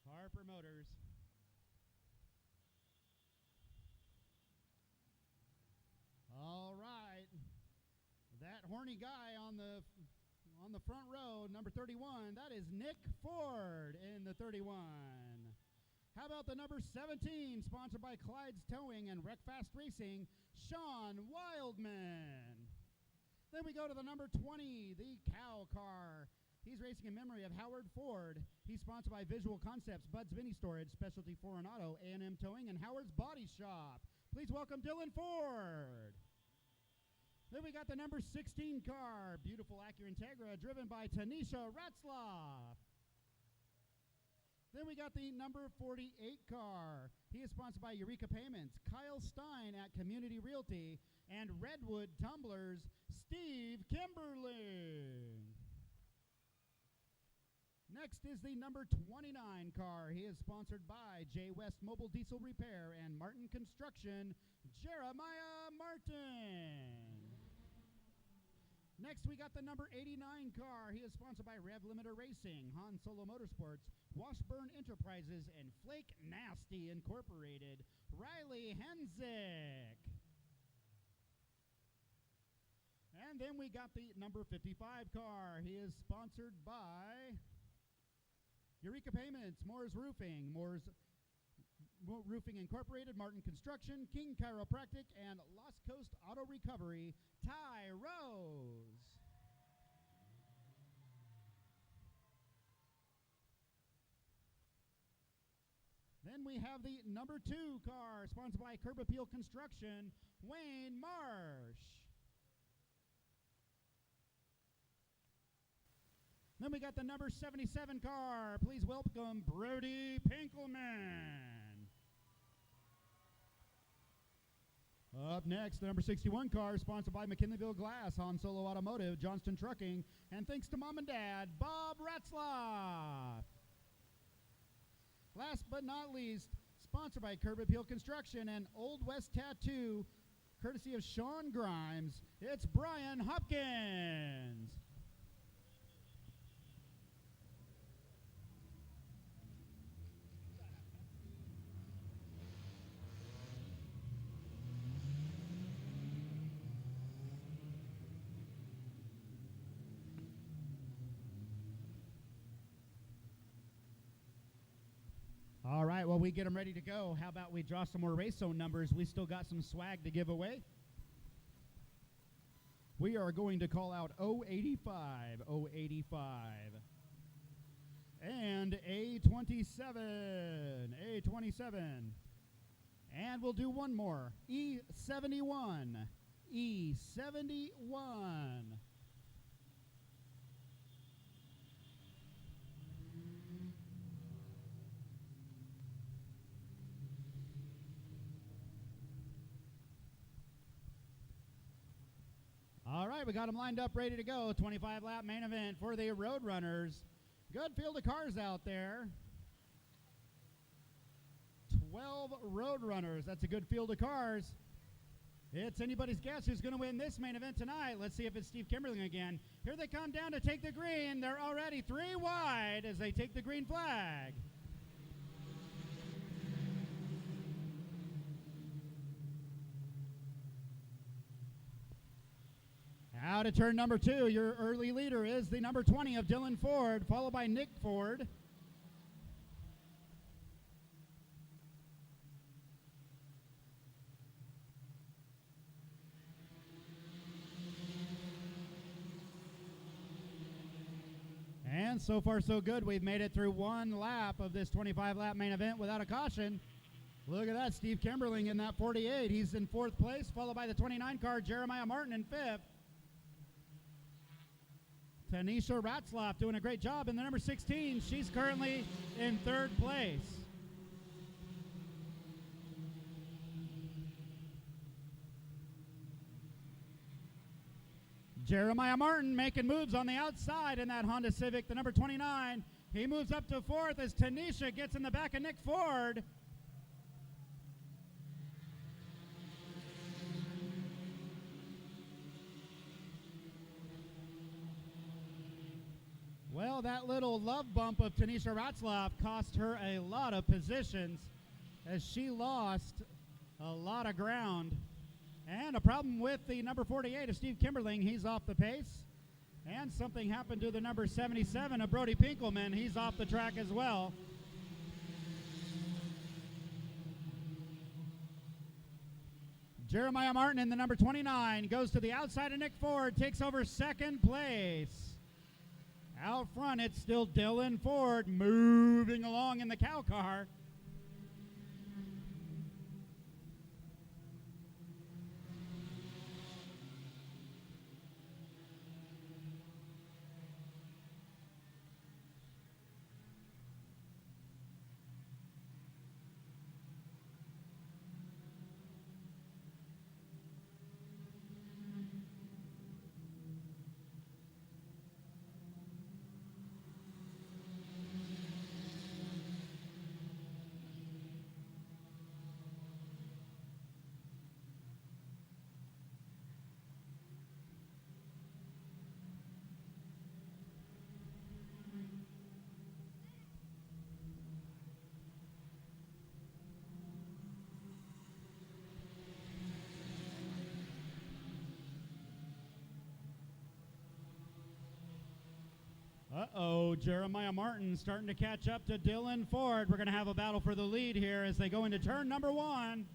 Harper Motors. All right, that horny guy on the front row, number 31, that is Nick Ford in the 31. How about the number 17, sponsored by Clyde's Towing and Wreckfast Racing, Sean Wildman. Then we go to the number 20, the Cow Car. He's racing in memory of Howard Ford. He's sponsored by Visual Concepts, Bud's Mini Storage, Specialty Foreign Auto, A&M Towing, and Howard's Body Shop. Please welcome Dylan Ford. Then we got the number 16 car, beautiful Acura Integra, driven by Tanisha Ratzlaff. Then we got the number 48 car. He is sponsored by Eureka Payments, Kyle Stein at Community Realty, and Redwood Tumblers, Steve Kimberly. Next is the number 29 car. He is sponsored by J. West Mobile Diesel Repair and Martin Construction, Jeremiah Martin. Next, we got the number 89 car. He is sponsored by Rev Limiter Racing, Han Solo Motorsports, Washburn Enterprises, and Flake Nasty Incorporated, Riley Hensick. And then we got the number 55 car. He is sponsored by Eureka Payments, Moore's Roofing, Moore's Roofing Incorporated, Martin Construction, King Chiropractic, and Lost Coast Auto Recovery, Ty Rose. Then we have the number 2 car, sponsored by Curb Appeal Construction, Wayne Marsh. Then we got the number 77 car. Please welcome Brody Pinkelman. Up next, the number 61 car, sponsored by McKinleyville Glass, Han Solo Automotive, Johnston Trucking, and thanks to Mom and Dad, Bob Ratzlaff. Last but not least, sponsored by Curb Appeal Construction and Old West Tattoo, courtesy of Sean Grimes, it's Brian Hopkins. All right, well, we get them ready to go. How about we draw some more race zone numbers? We still got some swag to give away. We are going to call out 085, 085, and A27, A27. And we'll do one more, E71, E71. All right, we got them lined up, ready to go. 25-lap main event for the Roadrunners. Good field of cars out there. 12 Roadrunners. That's a good field of cars. It's anybody's guess who's going to win this main event tonight. Let's see if it's Steve Kimberling again. Here they come down to take the green. They're already 3 wide as they take the green flag. Out of turn number 2, your early leader is the number 20 of Dylan Ford, followed by Nick Ford. And so far so good. We've made it through one lap of this 25-lap main event without a caution. Look at that, Steve Kimberling in that 48. He's in 4th place, followed by the 29 car, Jeremiah Martin in 5th. Tanisha Ratzlaff doing a great job in the number 16. She's currently in 3rd place. Jeremiah Martin making moves on the outside in that Honda Civic, the number 29. He moves up to 4th as Tanisha gets in the back of Nick Ford. Well, that little love bump of Tanisha Ratzlaff cost her a lot of positions as she lost a lot of ground. And a problem with the number 48 of Steve Kimberling. He's off the pace. And something happened to the number 77 of Brody Pinkelman. He's off the track as well. Jeremiah Martin in the number 29 goes to the outside of Nick Ford, takes over second place. Out front, it's still Dylan Ford moving along in the cow car. Uh-oh, Jeremiah Martin starting to catch up to Dylan Ford. We're going to have a battle for the lead here as they go into turn number 1.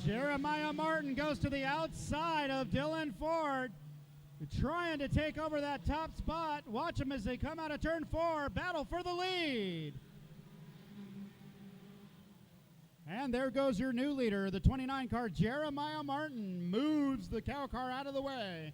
Jeremiah Martin goes to the outside of Dylan Ford, trying to take over that top spot. Watch them as they come out of turn 4. Battle for the lead. And there goes your new leader, the 29 car, Jeremiah Martin, moves the cow car out of the way.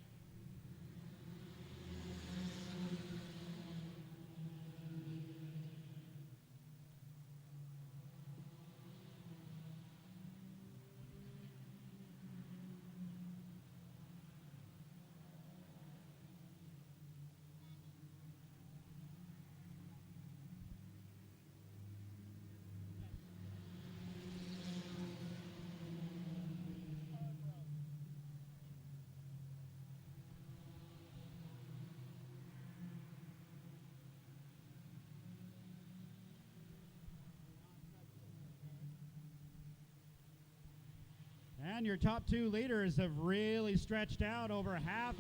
And your top 2 leaders have really stretched out over half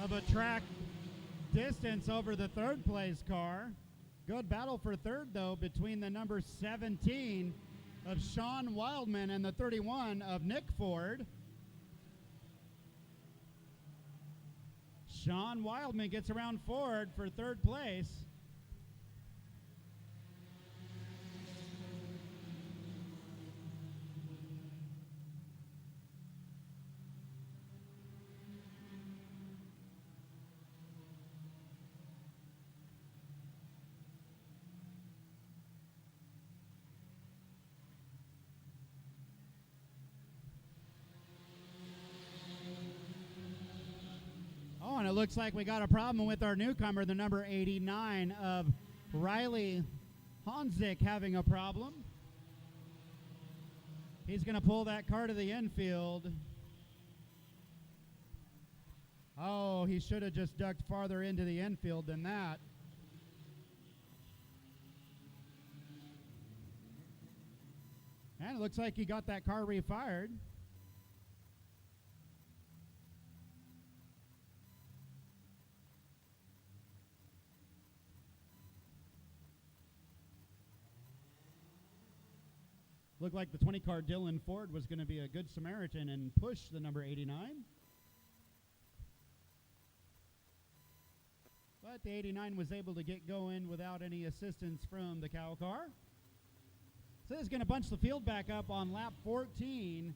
of a track distance over the third place car. Good battle for third, though, between the number 17 of Sean Wildman and the 31 of Nick Ford. Sean Wildman gets around Ford for third place. And it looks like we got a problem with our newcomer, the number 89 of Riley Honzik, having a problem. He's going to pull that car to the infield. Oh, he should have just ducked farther into the infield than that. And it looks like he got that car refired. Looked like the 20 car Dylan Ford was going to be a good Samaritan and push the number 89. But the 89 was able to get going without any assistance from the cow car. So this is going to bunch the field back up on lap 14.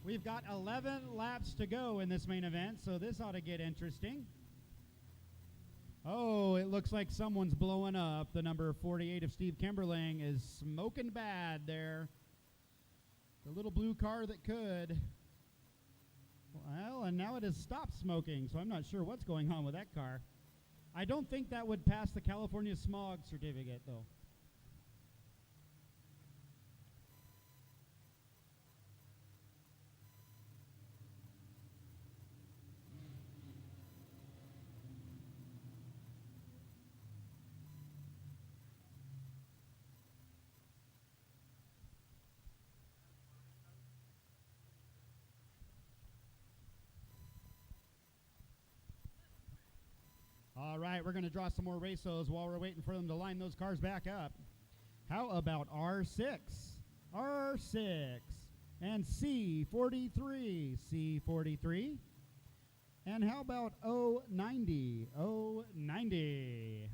We've got 11 laps to go in this main event, so this ought to get interesting. Oh, it looks like someone's blowing up. The number 48 of Steve Kimberling is smoking bad there. The little blue car that could. Well, and now it has stopped smoking, so I'm not sure what's going on with that car. I don't think that would pass the California smog certificate, though. All right, we're going to draw some more racos while we're waiting for them to line those cars back up. How about R6? R6 and C43, C43. And how about O90, O90?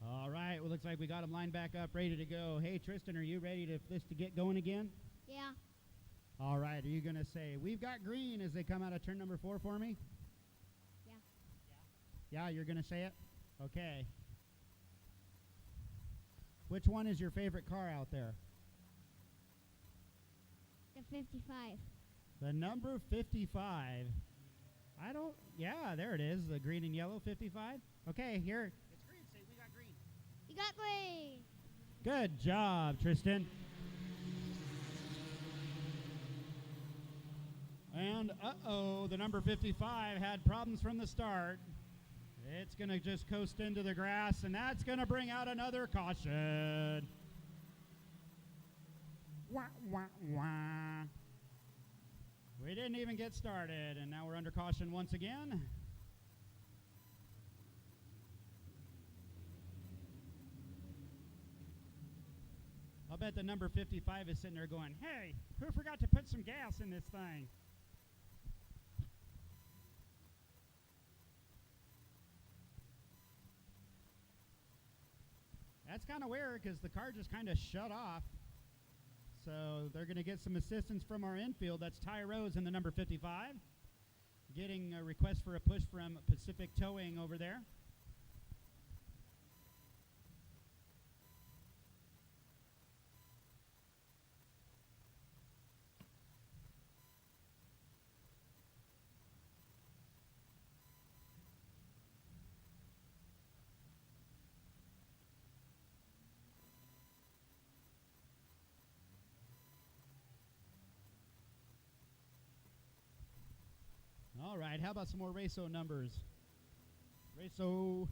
All right, well, looks like we got them lined back up, ready to go. Hey, Tristan, are you ready to this to get going again?
Yeah.
All right, are you going to say, we've got green as they come out of turn number 4 for me?
Yeah.
Yeah, you're going to say it? Okay. Which one is your favorite car out there?
The 55.
The number 55. Yeah, there it is, the green and yellow 55. Okay, here. It's green, say we got green.
You got green.
Good job, Tristan. And, the number 55 had problems from the start. It's going to just coast into the grass, and that's going to bring out another caution. Wah, wah, wah. We didn't even get started, and now we're under caution once again. I'll bet the number 55 is sitting there going, hey, who forgot to put some gas in this thing? That's kind of weird because the car just kind of shut off. So they're going to get some assistance from our infield. That's Ty Rose in the number 55. Getting a request for a push from Pacific Towing over there. All right, how about some more Raco numbers? Raco,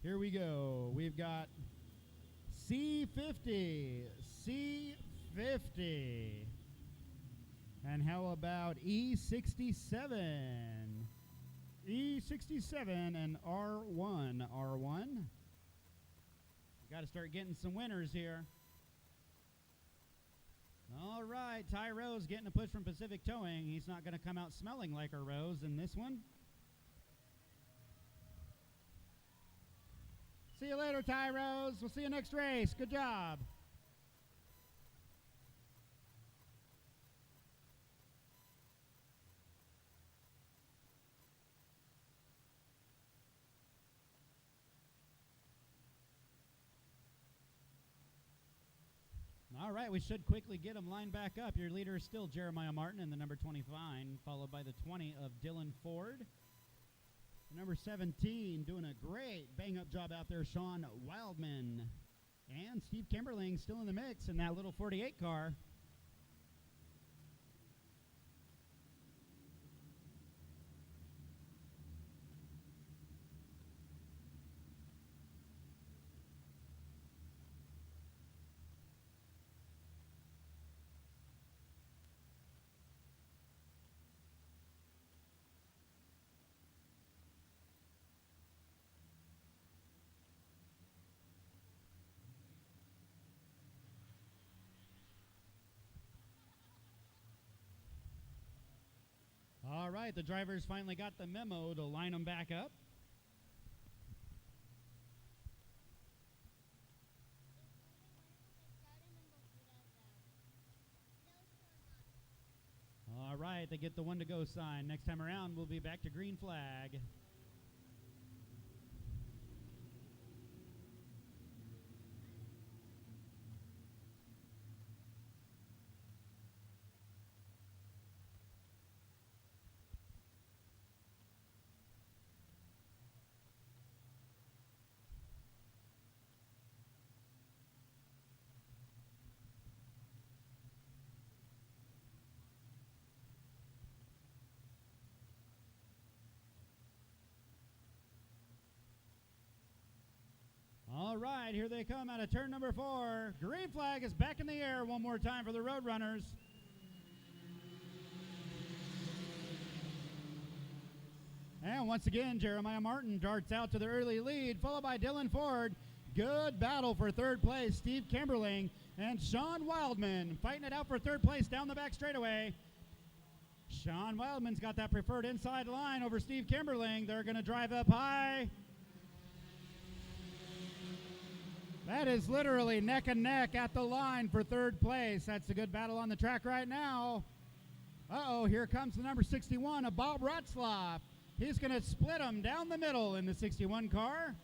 here we go. We've got C50, C50. And how about E67? E67 and R1, R1. Got to start getting some winners here. All right, Ty Rose getting a push from Pacific Towing. He's not going to come out smelling like a rose in this one. See you later, Ty Rose. We'll see you next race. Good job. All right, we should quickly get them lined back up. Your leader is still Jeremiah Martin in the number 25, followed by the 20 of Dylan Ford. The number 17 doing a great bang-up job out there, Sean Wildman. And Steve Kimberling still in the mix in that little 48 car. right, the drivers finally got the memo to line them back up. All right, they get the one to go sign. Next time around, we'll be back to green flag. All right, here they come out of turn number 4. Green flag is back in the air one more time for the Roadrunners. And once again, Jeremiah Martin darts out to the early lead, followed by Dylan Ford. Good battle for third place. Steve Kimberling and Sean Wildman fighting it out for third place down the back straightaway. Sean Wildman's got that preferred inside line over Steve Kimberling. They're going to drive up high. That is literally neck and neck at the line for third place. That's a good battle on the track right now. Uh-oh, here comes the number 61 of Bob Ratzlaff. He's going to split them down the middle in the 61 car.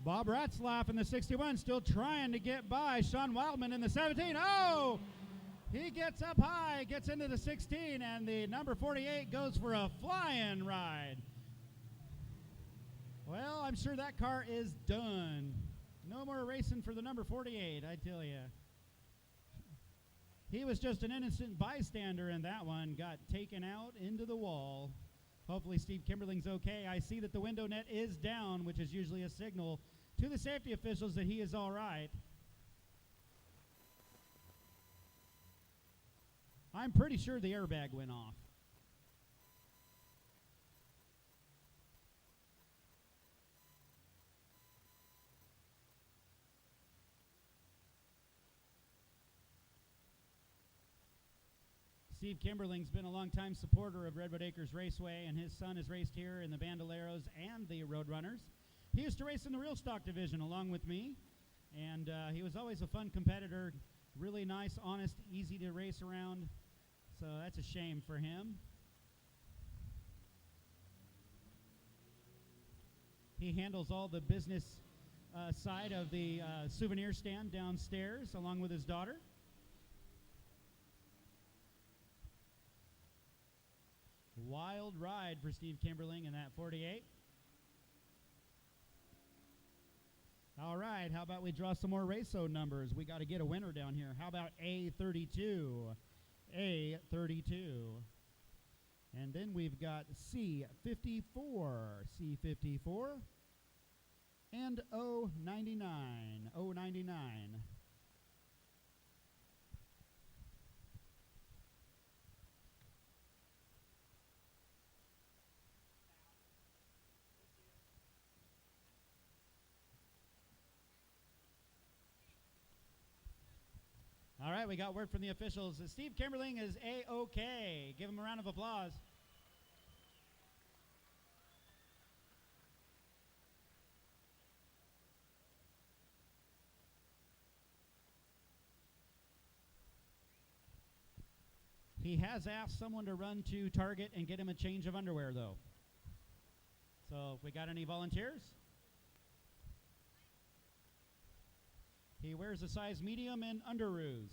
Bob Ratzlaff in the 61 still trying to get by Sean Wildman in the 17. Oh! He gets up high, gets into the 16, and the number 48 goes for a flying ride. Well, I'm sure that car is done. No more racing for the number 48, I tell you. He was just an innocent bystander in that one, got taken out into the wall. Hopefully Steve Kimberling's okay. I see that the window net is down, which is usually a signal to the safety officials that he is all right. I'm pretty sure the airbag went off. Steve Kimberling's been a long-time supporter of Redwood Acres Raceway, and his son has raced here in the Bandoleros and the Roadrunners. He used to race in the real stock division along with me, and he was always a fun competitor, really nice, honest, easy to race around, so that's a shame for him. He handles all the business side of the souvenir stand downstairs along with his daughter. Wild ride for Steve Kimberling in that 48. All right, how about we draw some more race-o numbers? We got to get a winner down here. How about A32? A32. And then we've got C54, C54, and O99, O99. All right, we got word from the officials. Steve Kimberling is A-OK. Give him a round of applause. He has asked someone to run to Target and get him a change of underwear, though. So, if we got any volunteers? He wears a size medium and underoos.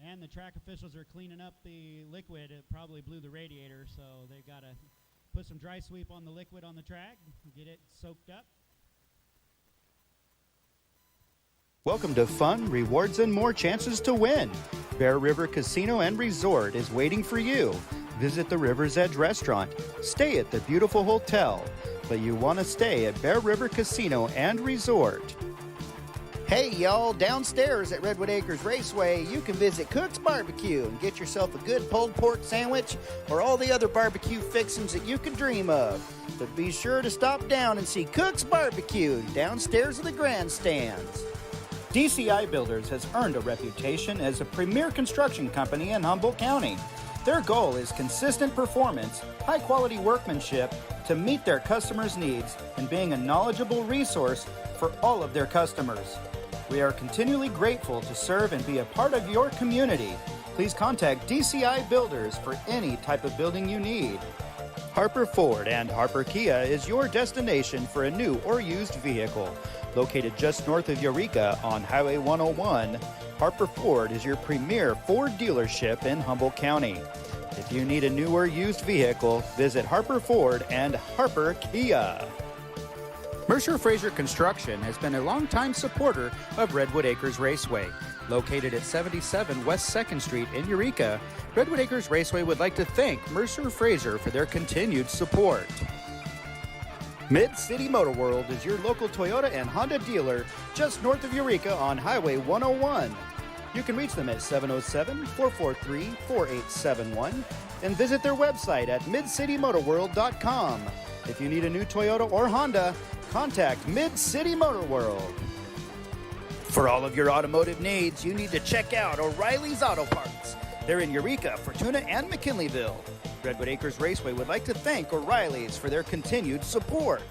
And the track officials are cleaning up the liquid. It probably blew the radiator, so they've got to put some dry sweep on the liquid on the track, get it soaked up.
Welcome to fun, rewards, and more chances to win. Bear River Casino and Resort is waiting for you. visit the River's Edge restaurant, stay at the beautiful hotel, but you want to stay at Bear River Casino and Resort. Hey y'all, downstairs at Redwood Acres Raceway, you can visit Cook's Barbecue and get yourself a good pulled pork sandwich or all the other barbecue fixings that you can dream of. But be sure to stop down and see Cook's Barbecue downstairs of the grandstands. DCI Builders has earned a reputation as a premier construction company in Humboldt County. Their goal is consistent performance, high-quality workmanship to meet their customers' needs, and being a knowledgeable resource for all of their customers. We are continually grateful to serve and be a part of your community. Please contact DCI Builders for any type of building you need. Harper Ford and Harper Kia is your destination for a new or used vehicle. Located just north of Eureka on Highway 101, Harper Ford is your premier Ford dealership in Humboldt County. If you need a new or used vehicle, visit Harper Ford and Harper Kia. Mercer Fraser Construction has been a longtime supporter of Redwood Acres Raceway. Located at 77 West 2nd Street in Eureka, Redwood Acres Raceway would like to thank Mercer Fraser for their continued support. Mid-City Motor World is your local Toyota and Honda dealer just north of Eureka on Highway 101. You can reach them at 707-443-4871 and visit their website at midcitymotorworld.com. If you need a new Toyota or Honda, contact Mid-City Motor World. For all of your automotive needs, you need to check out O'Reilly's Auto Parts. They're in Eureka, Fortuna, and McKinleyville. Redwood Acres Raceway would like to thank O'Reilly's for their continued support.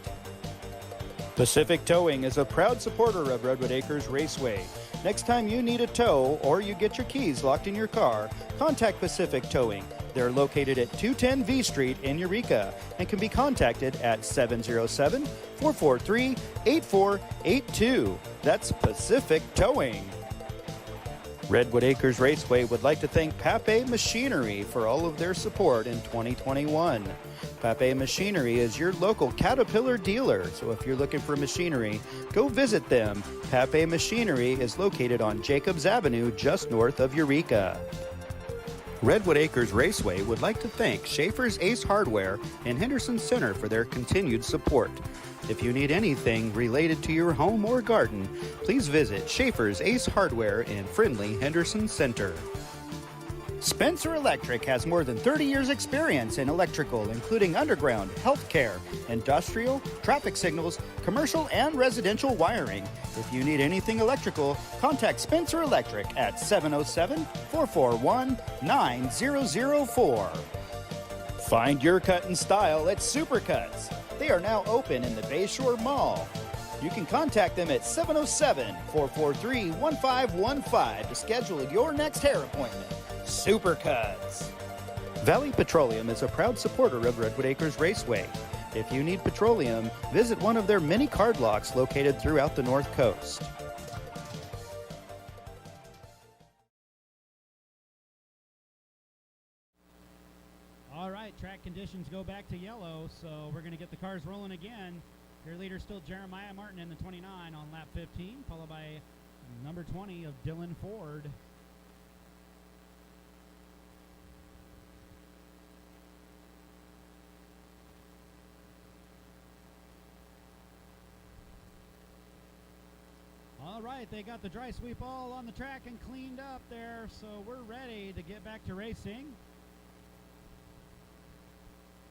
Pacific Towing is a proud supporter of Redwood Acres Raceway. Next time you need a tow or you get your keys locked in your car, contact Pacific Towing. They're located at 210 V Street in Eureka and can be contacted at 707-443-8482. That's Pacific Towing. Redwood Acres Raceway would like to thank Pape Machinery for all of their support in 2021. Pape Machinery is your local Caterpillar dealer, so if you're looking for machinery, go visit them. Pape Machinery is located on Jacobs Avenue just north of Eureka. Redwood Acres Raceway would like to thank Schaefer's Ace Hardware and Henderson Center for their continued support. If you need anything related to your home or garden, please visit Schaefer's Ace Hardware in friendly Henderson Center. Spencer Electric has more than 30 years experience in electrical, including underground, healthcare, industrial, traffic signals, commercial, and residential wiring. If you need anything electrical, contact Spencer Electric at 707-441-9004. Find your cut and style at Supercuts. They are now open in the Bayshore Mall. You can contact them at 707-443-1515 to schedule your next hair appointment. Supercuts. Valley Petroleum is a proud supporter of Redwood Acres Raceway. If you need petroleum, visit one of their many card locks located throughout the North Coast.
All right, track conditions go back to yellow, so we're going to get the cars rolling again. Your leader still Jeremiah Martin in the 29 on lap 15, followed by number 20 of Dylan Ford. All right, they got the dry sweep all on the track and cleaned up there, so we're ready to get back to racing.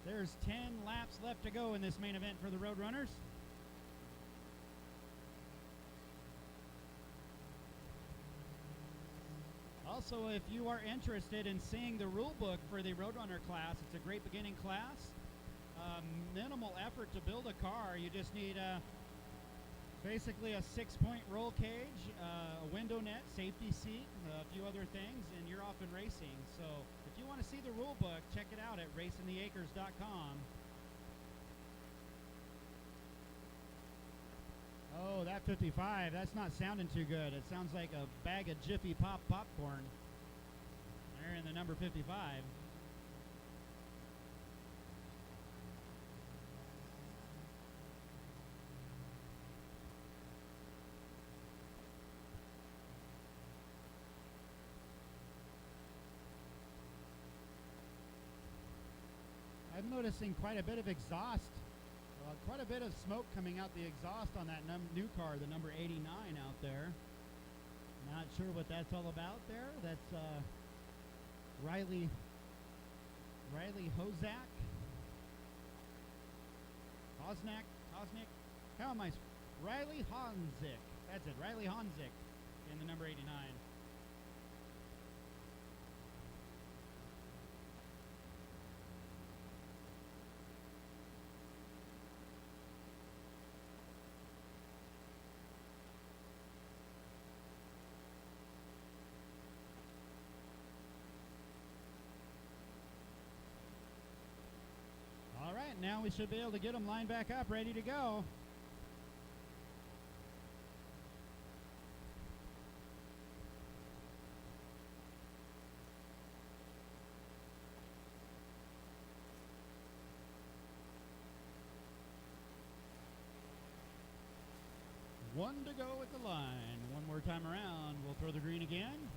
There's 10 laps left to go in this main event for the Roadrunners. Also, if you are interested in seeing the rule book for the Roadrunner class, it's a great beginning class. Minimal effort to build a car. You just need basically a 6-point roll cage, a window net, safety seat, a few other things, and you're off and racing. So if you want to see the rule book, check it out at racingtheacres.com. Oh, that 55, that's not sounding too good. It sounds like a bag of Jiffy Pop popcorn. They're in the number 55. noticing quite a bit of exhaust, quite a bit of smoke coming out the exhaust on that new car, the number 89 out there. Not sure what that's all about there. That's Riley Hosnick. How am I? Riley Honzik. That's it. Riley Honzik in the number 89. All right, now we should be able to get them lined back up, ready to go. One to go at the line. One more time around. We'll throw the green again.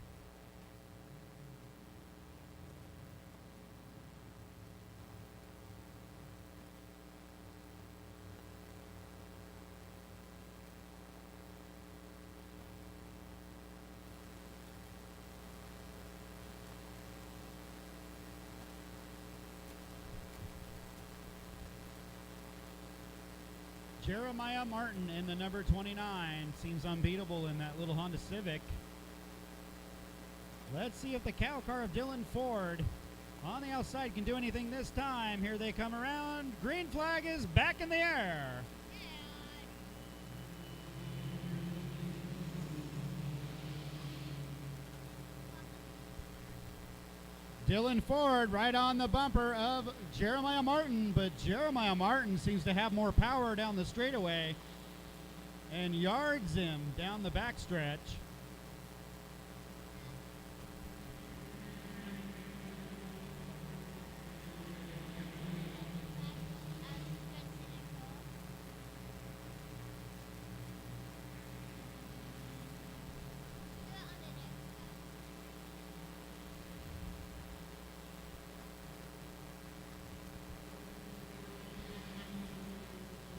Jeremiah Martin in the number 29 seems unbeatable in that little Honda Civic. Let's see if the cow car of Dylan Ford on the outside can do anything this time. Here they come around. Green flag is back in the air. Dylan Ford right on the bumper of Jeremiah Martin, but Jeremiah Martin seems to have more power down the straightaway and yards him down the backstretch.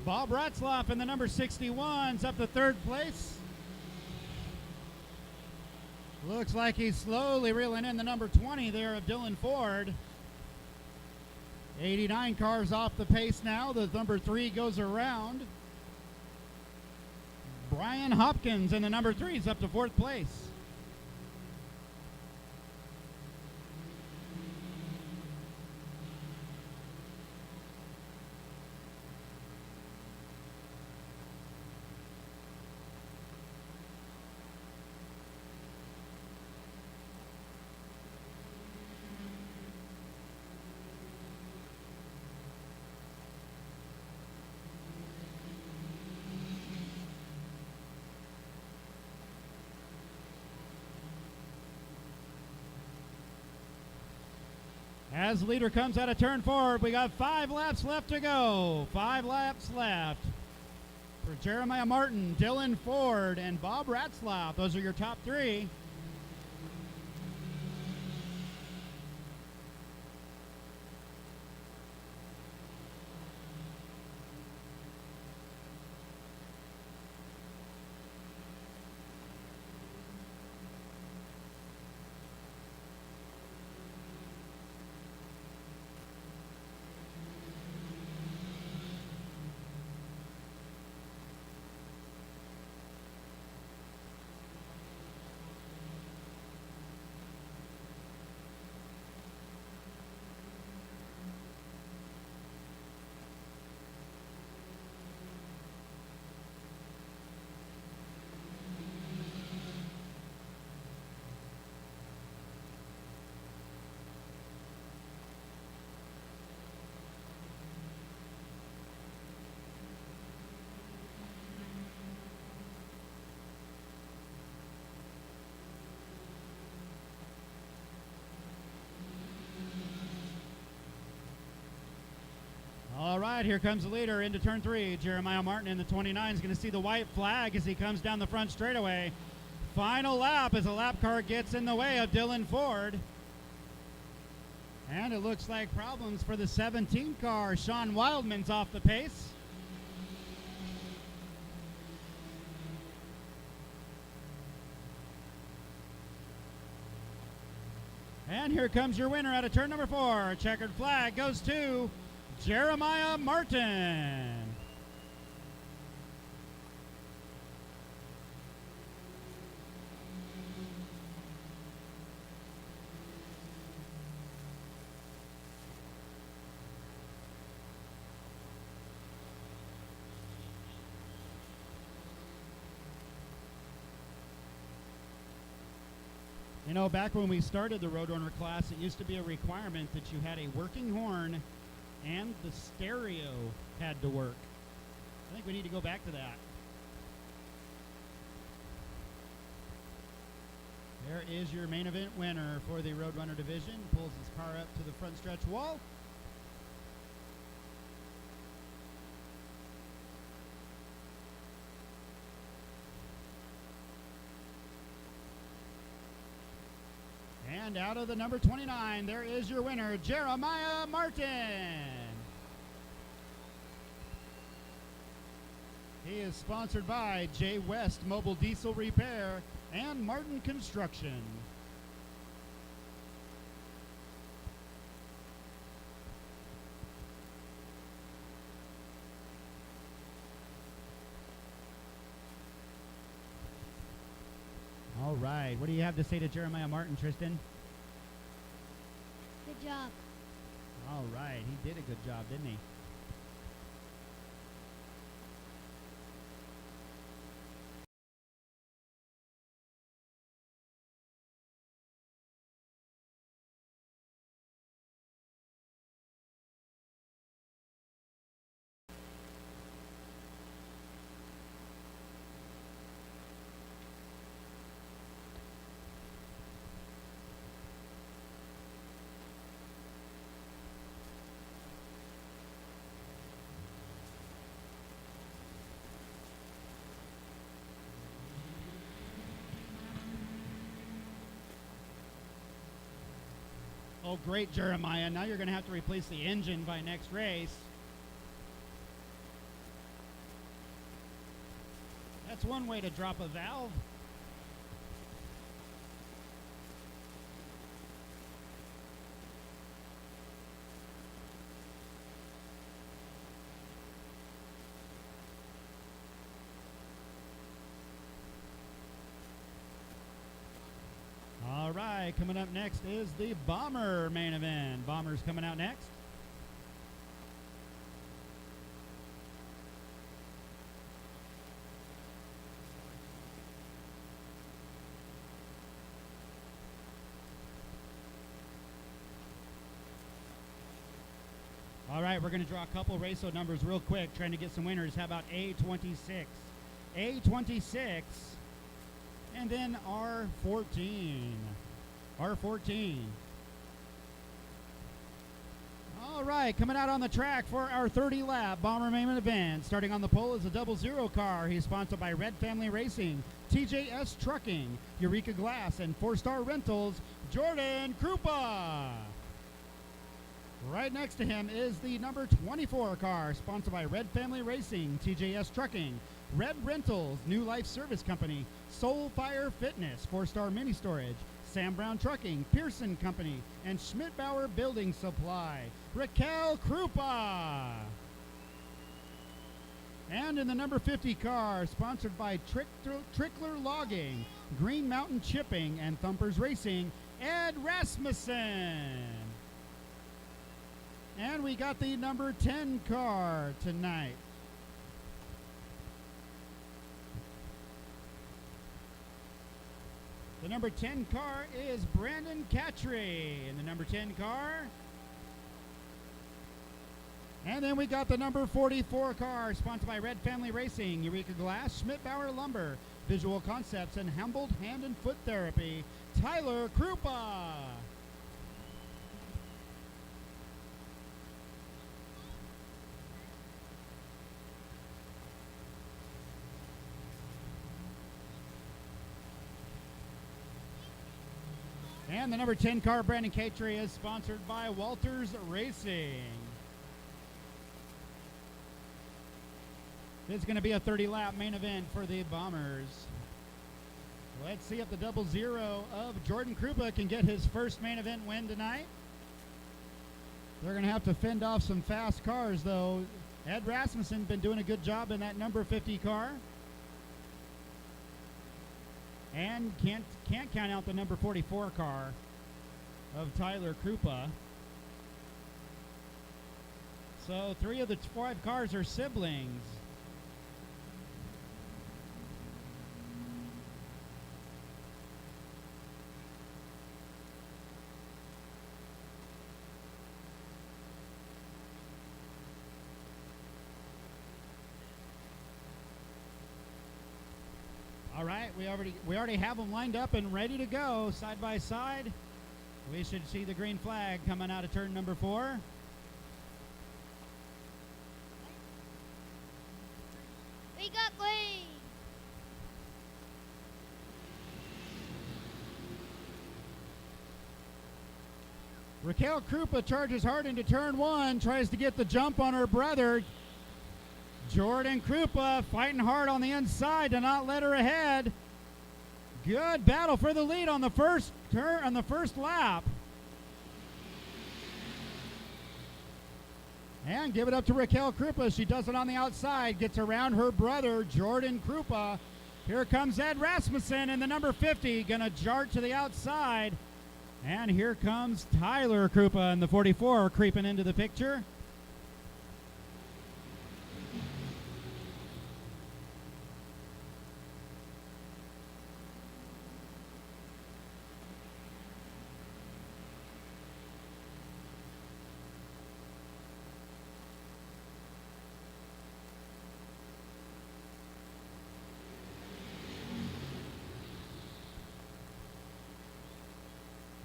Bob Ratzlaff in the number 61's up to third place. Looks like he's slowly reeling in the number 20 there of Dylan Ford. 89 cars off the pace now. The number 3 goes around. Brian Hopkins in the number 3 is up to fourth place. As the leader comes out of turn 4, we got 5 laps left to go. 5 laps left for Jeremiah Martin, Dylan Ford, and Bob Ratzlaff. Those are your top 3. All right, here comes the leader into turn 3. Jeremiah Martin in the 29 is going to see the white flag as he comes down the front straightaway. Final lap as a lap car gets in the way of Dylan Ford. And it looks like problems for the 17 car. Sean Wildman's off the pace. And here comes your winner out of turn number 4. Checkered flag goes to Jeremiah Martin. You know, back when we started the Roadrunner class, it used to be a requirement that you had a working horn and the stereo had to work. I think we need to go back to that. There is your main event winner for the Roadrunner division. Pulls his car up to the front stretch wall. And out of the number 29, there is your winner, Jeremiah Martin. He is sponsored by J. West Mobile Diesel Repair and Martin Construction. All right, what do you have to say to Jeremiah Martin, Tristan?
Good job.
All right, he did a good job, didn't he? Oh, great, Jeremiah. Now you're going to have to replace the engine by next race. That's one way to drop a valve. All right, coming up next is the Bomber main event. Bomber's coming out next. All right, we're going to draw a couple race numbers real quick, trying to get some winners. How about A26? A26. And then R14. R14. All right, coming out on the track for our 30-lap Bomber main event. Starting on the pole is a 00 car. He's sponsored by Red Family Racing, TJS Trucking, Eureka Glass, and 4-Star Rentals, Jordan Krupa. Right next to him is the number 24 car, sponsored by Red Family Racing, TJS Trucking, Red Rentals, New Life Service Company, Soulfire Fitness, 4-Star Mini Storage, Sam Brown Trucking, Pearson Company, and Schmidt-Bauer Building Supply, Raquel Krupa. And in the number 50 car, sponsored by Trickler Logging, Green Mountain Chipping, and Thumpers Racing, Ed Rasmussen. And we got the number 10 car tonight. The number 10 car is Brandon Catry in the number 10 car. And then we got the number 44 car, sponsored by Red Family Racing, Eureka Glass, Schmidt-Bauer Lumber, Visual Concepts, and Humboldt Hand and Foot Therapy, Tyler Krupa. And the number 10 car, Brandon Catry, is sponsored by Walters Racing. This is going to be a 30-lap main event for the Bombers. Let's see if the 00 of Jordan Krupa can get his first main event win tonight. They're going to have to fend off some fast cars, though. Ed Rasmussen been doing a good job in that number 50 car. And can't count out the number 44 car of Tyler Krupa. So 3 of the 5 cars are siblings. All right, we already have them lined up and ready to go side by side. We should see the green flag coming out of turn number 4.
We got green.
Raquel Krupa charges hard into turn 1, tries to get the jump on her brother. Jordan Krupa fighting hard on the inside to not let her ahead. Good battle for the lead on the first turn, on the first lap. And give it up to Raquel Krupa. She does it on the outside, gets around her brother, Jordan Krupa. Here comes Ed Rasmussen in the number 50, gonna jart to the outside. And here comes Tyler Krupa in the 44 creeping into the picture.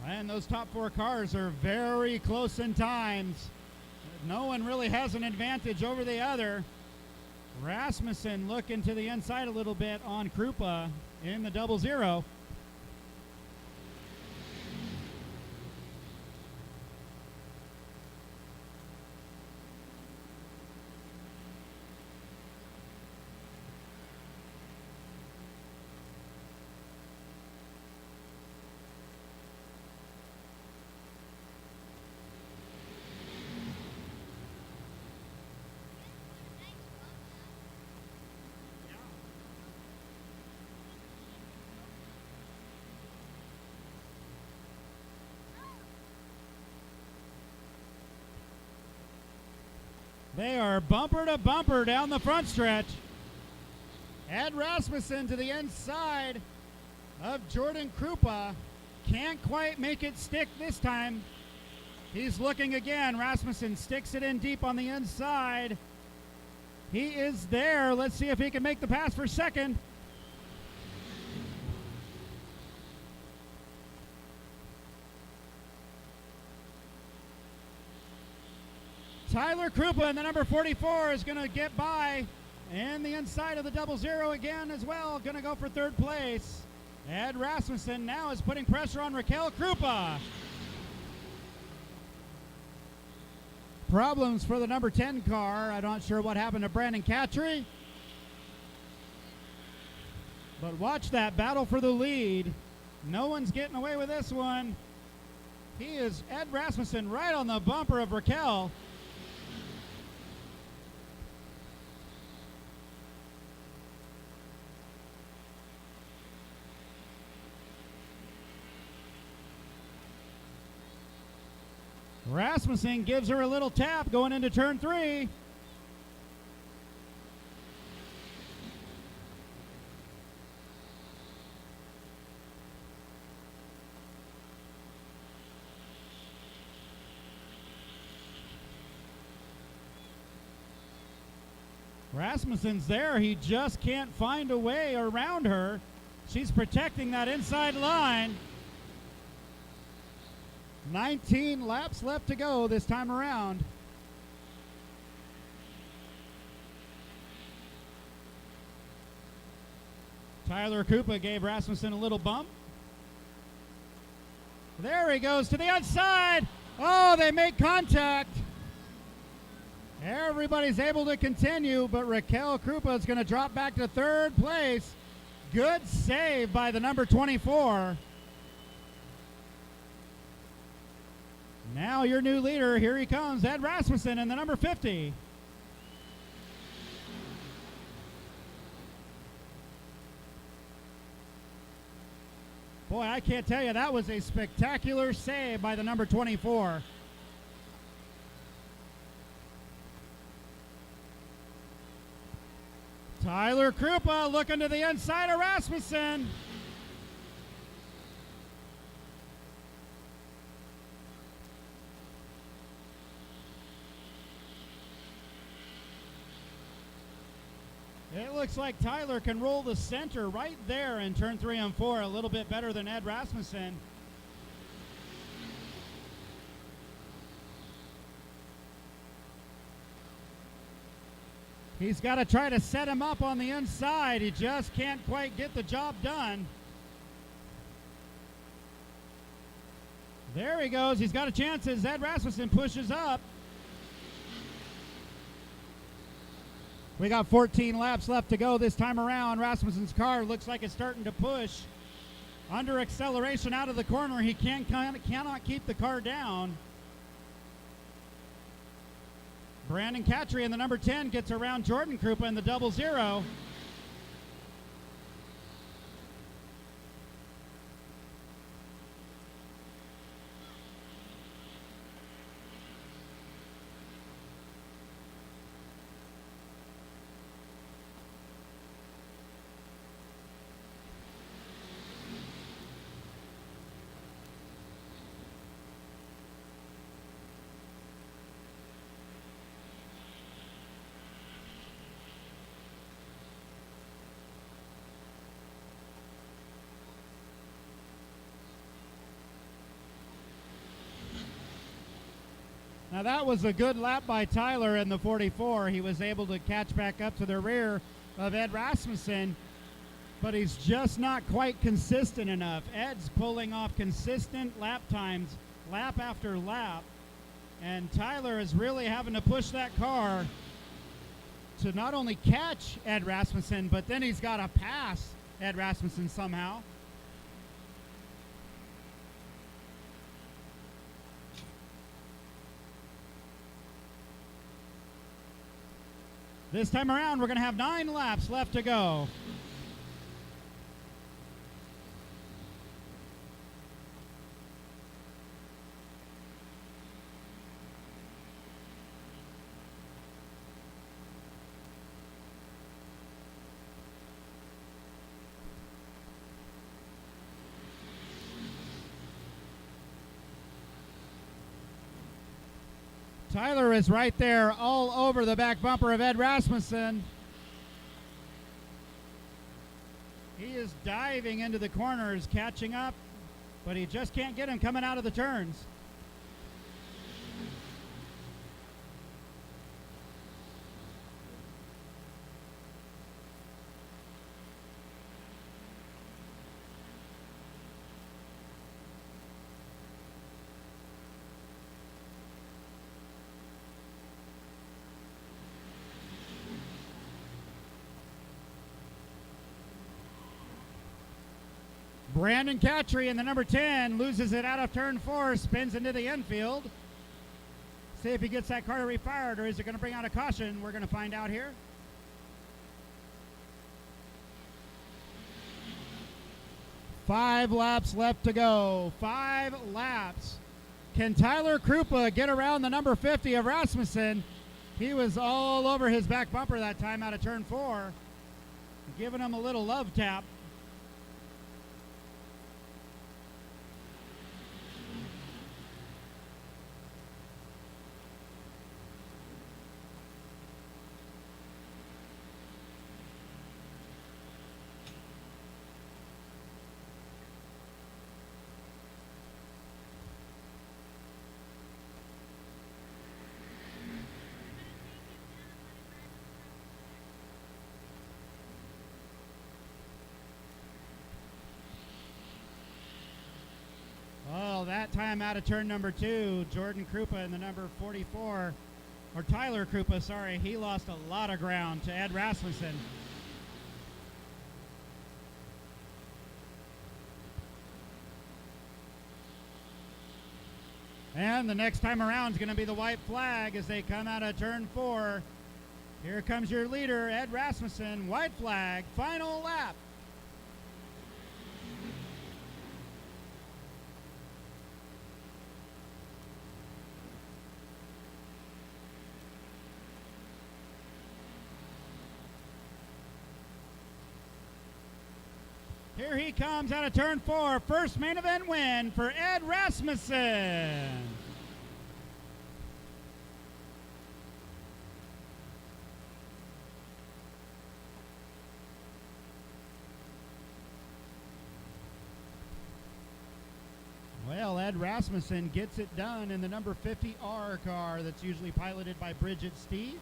And those top 4 cars are very close in times. No one really has an advantage over the other. Rasmussen looking to the inside a little bit on Krupa in the 00. They are bumper to bumper down the front stretch. Ed Rasmussen to the inside of Jordan Krupa. Can't quite make it stick this time. He's looking again. Rasmussen sticks it in deep on the inside. He is there. Let's see if he can make the pass for second. Tyler Krupa in the number 44 is going to get by. And the inside of the 00 again as well. Going to go for third place. Ed Rasmussen now is putting pressure on Raquel Krupa. Problems for the number 10 car. I'm not sure what happened to Brandon Catry. But watch that battle for the lead. No one's getting away with this one. He is Ed Rasmussen right on the bumper of Raquel. Rasmussen gives her a little tap going into turn 3. Rasmussen's there. He just can't find a way around her. She's protecting that inside line. 19 laps left to go this time around. Tyler Krupa gave Rasmussen a little bump. There he goes to the outside. Oh, they make contact. Everybody's able to continue, but Raquel Krupa is going to drop back to third place. Good save by the number 24. Now your new leader, here he comes, Ed Rasmussen in the number 50. Boy, I can't tell you, that was a spectacular save by the number 24. Tyler Krupa looking to the inside of Rasmussen. It looks like Tyler can roll the center right there in turn 3 and 4 a little bit better than Ed Rasmussen. He's got to try to set him up on the inside. He just can't quite get the job done. There he goes. He's got a chance as Ed Rasmussen pushes up. We got 14 laps left to go this time around. Rasmussen's car looks like it's starting to push. Under acceleration out of the corner, he cannot keep the car down. Brandon Catry in the number 10 gets around Jordan Krupa in the 00. Now that was a good lap by Tyler in the 44. He was able to catch back up to the rear of Ed Rasmussen, but he's just not quite consistent enough. Ed's pulling off consistent lap times, lap after lap, and Tyler is really having to push that car to not only catch Ed Rasmussen, but then he's got to pass Ed Rasmussen somehow. This time around, we're going to have 9 laps left to go. Tyler is right there all over the back bumper of Ed Rasmussen. He is diving into the corners, catching up, but he just can't get him coming out of the turns. Brandon Catry in the number 10 loses it out of turn 4, spins into the infield. See if he gets that car refired, or is it going to bring out a caution? We're going to find out here. Five laps left to go. 5 laps. Can Tyler Krupa get around the number 50 of Rasmussen? He was all over his back bumper that time out of turn 4, giving him a little love tap. that time out of turn number 2, Jordan Krupa in the number 44, or Tyler Krupa, sorry, he lost a lot of ground to Ed Rasmussen. And the next time around is going to be the white flag as they come out of turn 4. Here comes your leader, Ed Rasmussen. White flag, final lap. Here he comes out of turn 4. First main event win for Ed Rasmussen. Well, Ed Rasmussen gets it done in the number 50R car that's usually piloted by Bridget Steves.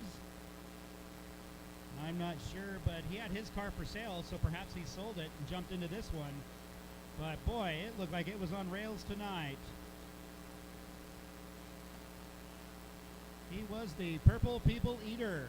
I'm not sure, but he had his car for sale, so perhaps he sold it and jumped into this one. But boy, it looked like it was on rails tonight. He was the Purple People Eater.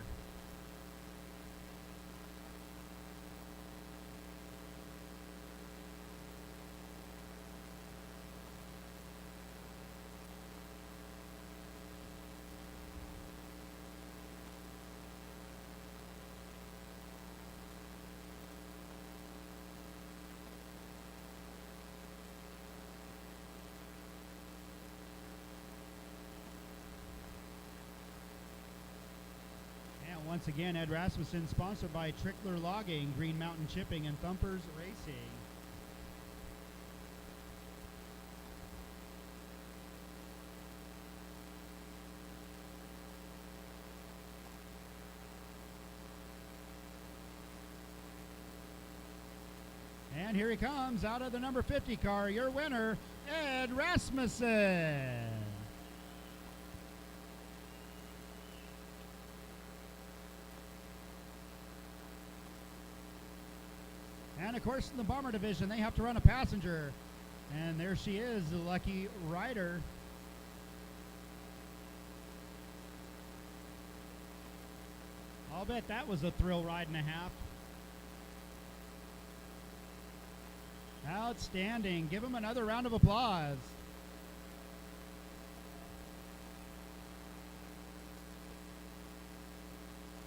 Once again, Ed Rasmussen, sponsored by Trickler Logging, Green Mountain Chipping, and Thumpers Racing. And here he comes out of the number 50 car, your winner, Ed Rasmussen. And of course, in the bomber division, they have to run a passenger. And there she is, the lucky rider. I'll bet that was a thrill ride and a half. Outstanding. Give him another round of applause.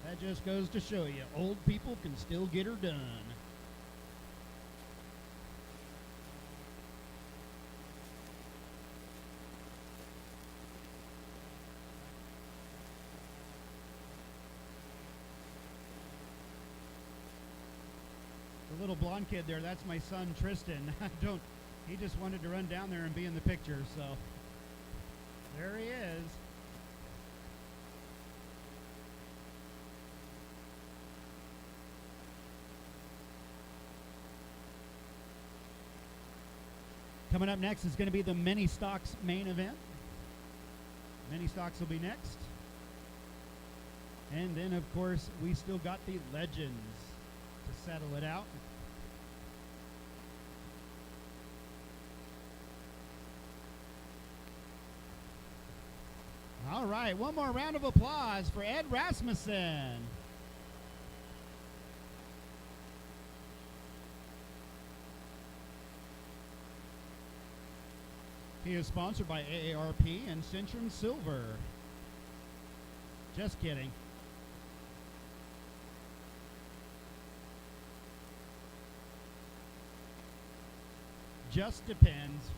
That just goes to show you, old people can still get her done. The little blonde kid there, that's my son Tristan. He just wanted to run down there and be in the picture, so there he is. Coming up next is going to be the mini stocks main event. Mini stocks will be next. And then, of course, we still got the legends to settle it out. All right, one more round of applause for Ed Rasmussen. He is sponsored by AARP and Centrum Silver. Just kidding. Just depends.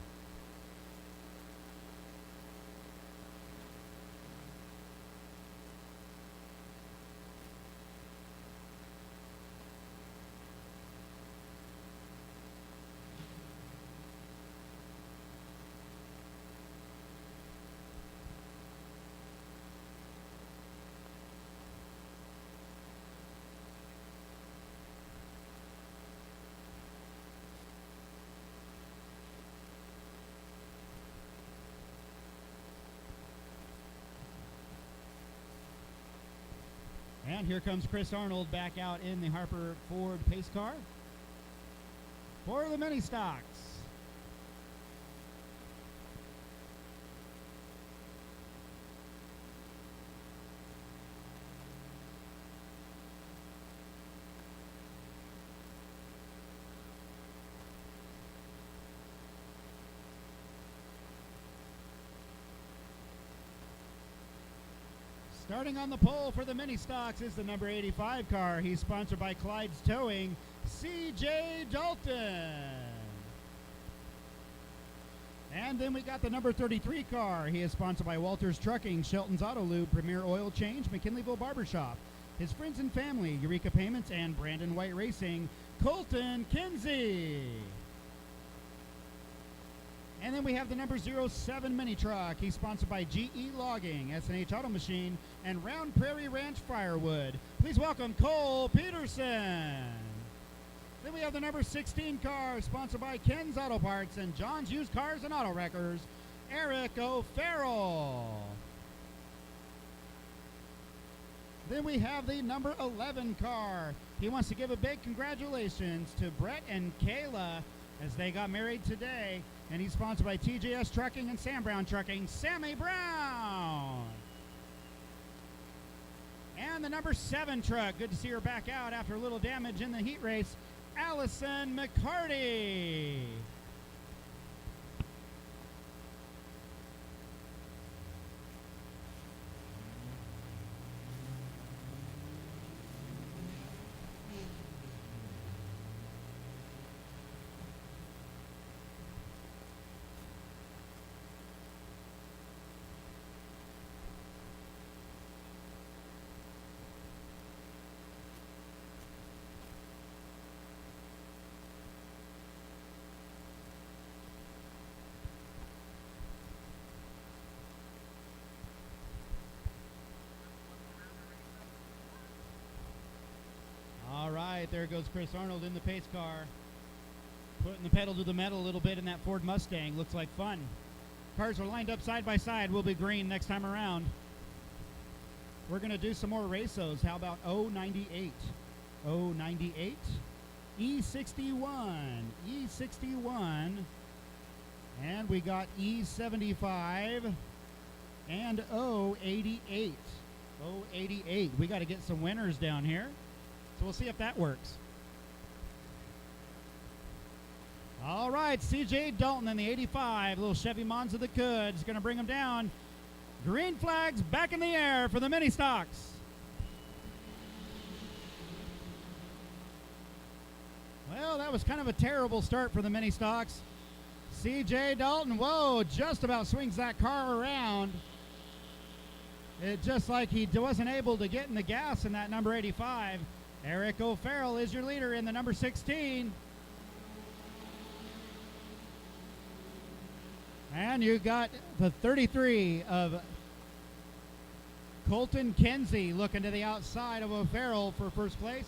And here comes Chris Arnold back out in the Harper Ford pace car for the mini stocks. Starting on the pole for the mini stocks is the number 85 car. He's sponsored by Clyde's Towing, C.J. Dalton. And then we got the number 33 car. He is sponsored by Walters Trucking, Shelton's Auto Lube, Premier Oil Change, McKinleyville Barbershop, his friends and family, Eureka Payments, and Brandon White Racing, Colton Kinsey. And then we have the number 07 mini truck. He's sponsored by GE Logging, S&H Auto Machine, and Round Prairie Ranch Firewood. Please welcome Cole Peterson. Then we have the number 16 car, sponsored by Ken's Auto Parts and John's Used Cars and Auto Wreckers, Eric O'Farrell. Then we have the number 11 car. He wants to give a big congratulations to Brett and Kayla as they got married today. And he's sponsored by TJS Trucking and Sam Brown Trucking, Sammy Brown. And the number 7 truck, good to see her back out after a little damage in the heat race, Allison McCarty. All right, there goes Chris Arnold in the pace car, putting the pedal to the metal a little bit in that Ford Mustang. Looks like fun. Cars are lined up side by side. We'll be green next time around. We're going to do some more racos. How about 098? 098, E61, E61, and we got E75 and 088. 088. We got to get some winners down here. So we'll see if that works. All right, CJ Dalton in the 85, little Chevy Monza the Could is going to bring them down. Green flags back in the air for the mini stocks. Well, that was kind of a terrible start for the mini stocks. CJ Dalton, whoa, just about swings that car around. It just like he wasn't able to get in the gas in that number 85. Eric O'Farrell is your leader in the number 16. And you got the 33 of Colton Kinsey looking to the outside of O'Farrell for first place.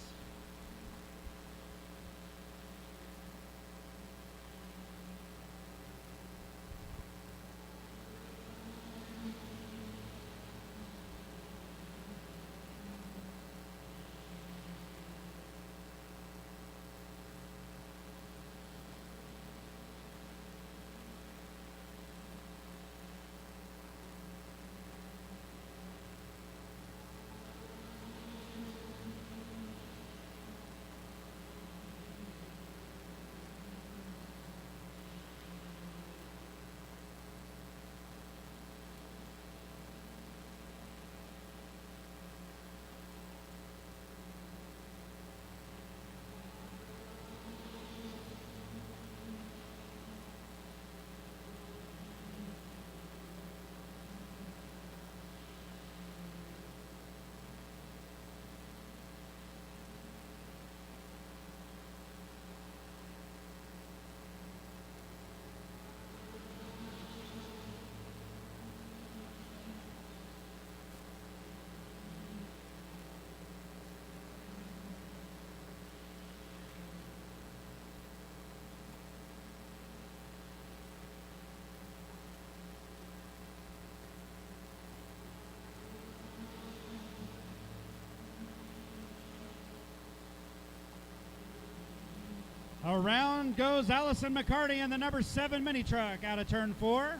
Around goes Allison McCarty in the number 7 mini truck out of turn 4.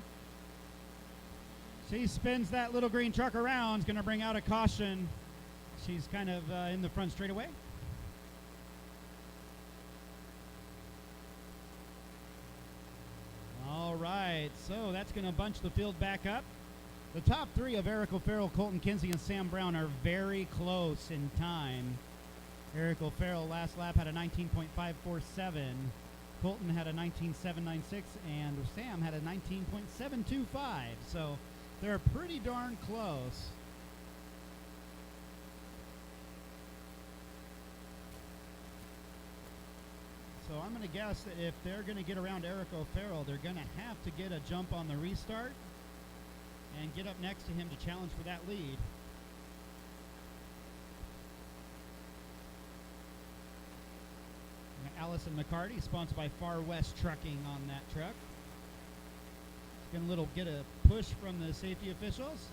She spins that little green truck around. Is going to bring out a caution. She's kind of in the front straightaway. All right, so that's going to bunch the field back up. The top three of Eric O'Farrell, Colton Kinsey, and Sam Brown are very close in time. Eric O'Farrell last lap had a 19.547. Colton had a 19.796, and Sam had a 19.725. So they're pretty darn close. So I'm going to guess that if they're going to get around Eric O'Farrell, they're going to have to get a jump on the restart and get up next to him to challenge for that lead. Allison McCarty, sponsored by Far West Trucking on that truck. Going to get a push from the safety officials.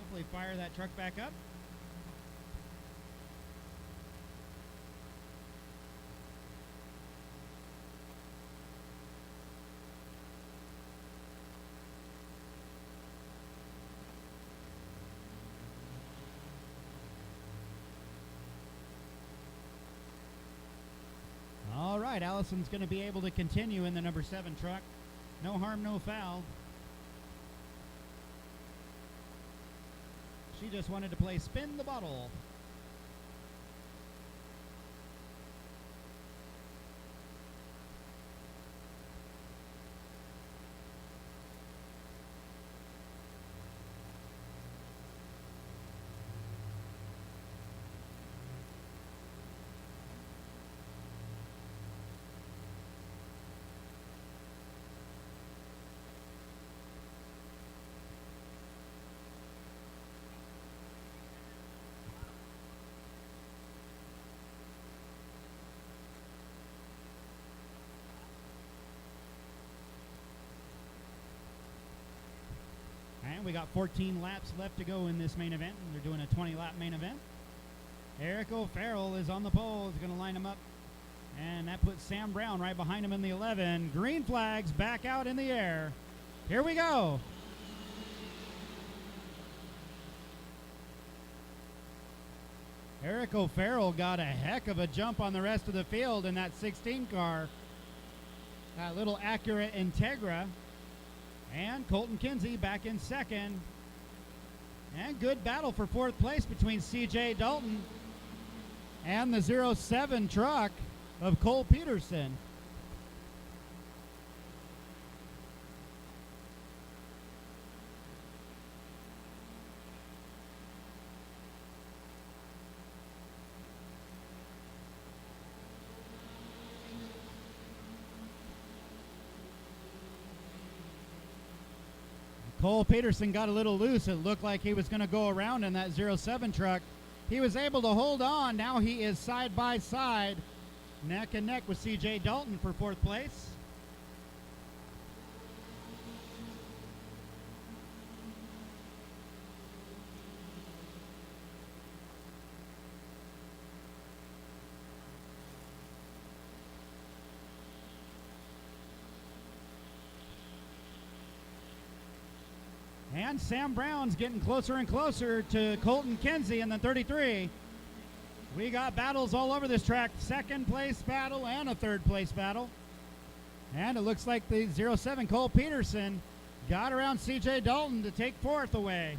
Hopefully fire that truck back up. All right, Allison's going to be able to continue in the number 7 truck. No harm, no foul. She just wanted to play spin the bottle. And we got 14 laps left to go in this main event. They're doing a 20-lap main event. Eric O'Farrell is on the pole. He's going to line him up. And that puts Sam Brown right behind him in the 11. Green flags back out in the air. Here we go. Eric O'Farrell got a heck of a jump on the rest of the field in that 16 car. That little Acura Integra. And Colton Kinsey back in second. And good battle for 4th place between C.J. Dalton and the 07 truck of Cole Peterson. Cole Peterson got a little loose. It looked like he was going to go around in that 07 truck. He was able to hold on. Now he is side by side, neck and neck with C.J. Dalton for 4th place. And Sam Brown's getting closer and closer to Colton Kinsey in the 33. We got battles all over this track. 2nd place battle and a 3rd place battle. And it looks like the 07 Cole Peterson got around C.J. Dalton to take 4th away.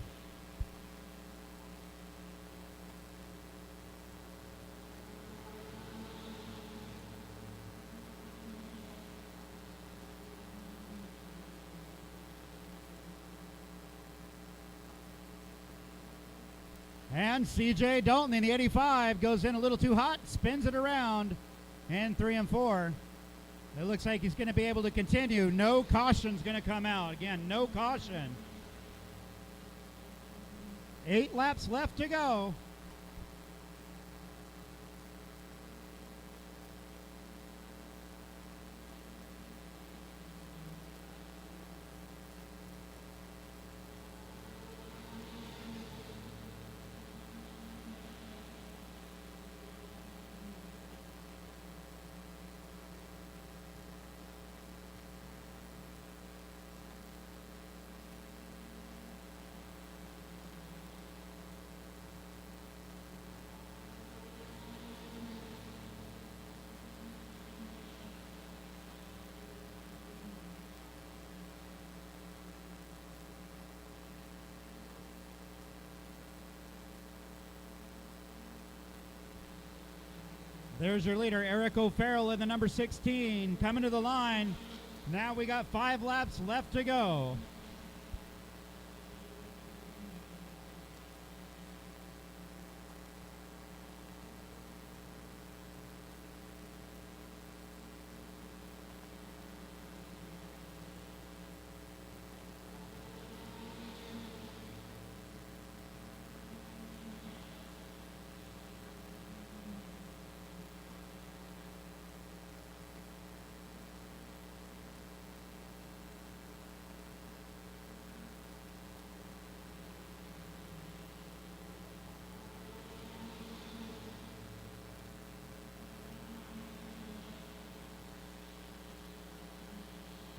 And C.J. Dalton in the 85 goes in a little too hot, spins it around, and 3 and 4. It looks like he's going to be able to continue. No caution's going to come out. Again, no caution. 8 laps left to go. There's your leader, Eric O'Farrell, in the number 16, coming to the line. Now we got 5 laps left to go.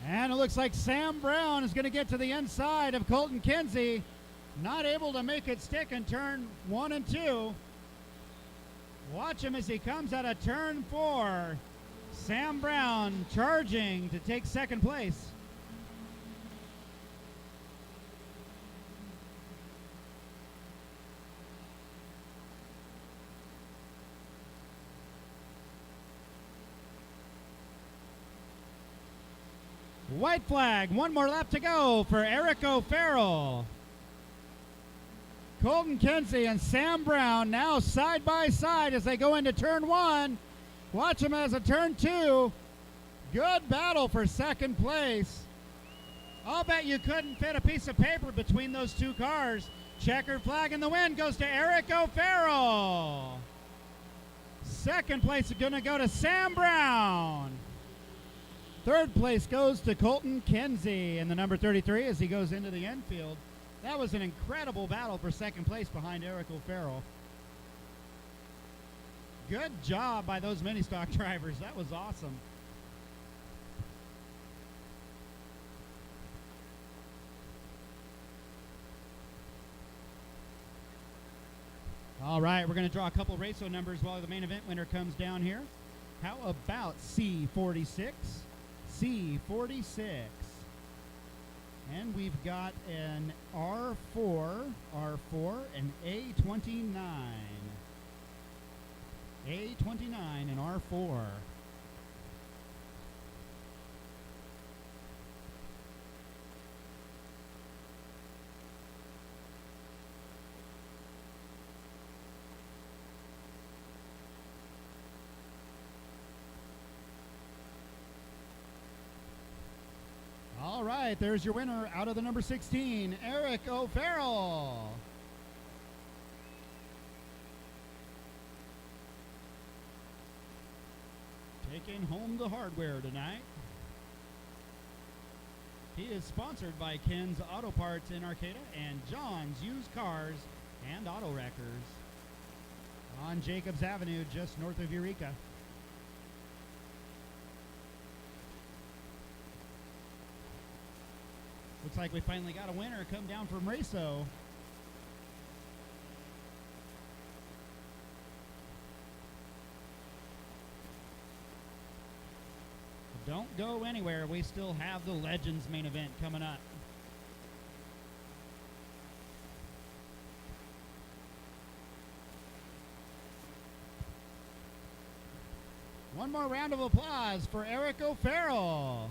And it looks like Sam Brown is going to get to the inside of Colton Kinsey. Not able to make it stick in turn 1 and 2. Watch him as he comes out of turn 4. Sam Brown charging to take second place. White flag, 1 more lap to go for Eric O'Farrell. Colton Kinsey and Sam Brown now side by side as they go into turn 1. Watch them as a turn 2. Good battle for second place. I'll bet you couldn't fit a piece of paper between those 2 cars. Checkered flag in the wind goes to Eric O'Farrell. Second place is going to go to Sam Brown. Third place goes to Colton Kinsey in the number 33 as he goes into the infield. That was an incredible battle for second place behind Eric O'Farrell. Good job by those mini stock drivers. That was awesome. All right, we're going to draw a couple Raceway numbers while the main event winner comes down here. How about C46? C46. And we've got an R4, and A29. A29 and R4. All right, there's your winner out of the number 16, Eric O'Farrell. Taking home the hardware tonight. He is sponsored by Ken's Auto Parts in Arcata and John's Used Cars and Auto Wreckers on Jacobs Avenue, just north of Eureka. Looks like we finally got a winner come down from Raceway. Don't go anywhere. We still have the Legends main event coming up. One more round of applause for Eric O'Farrell.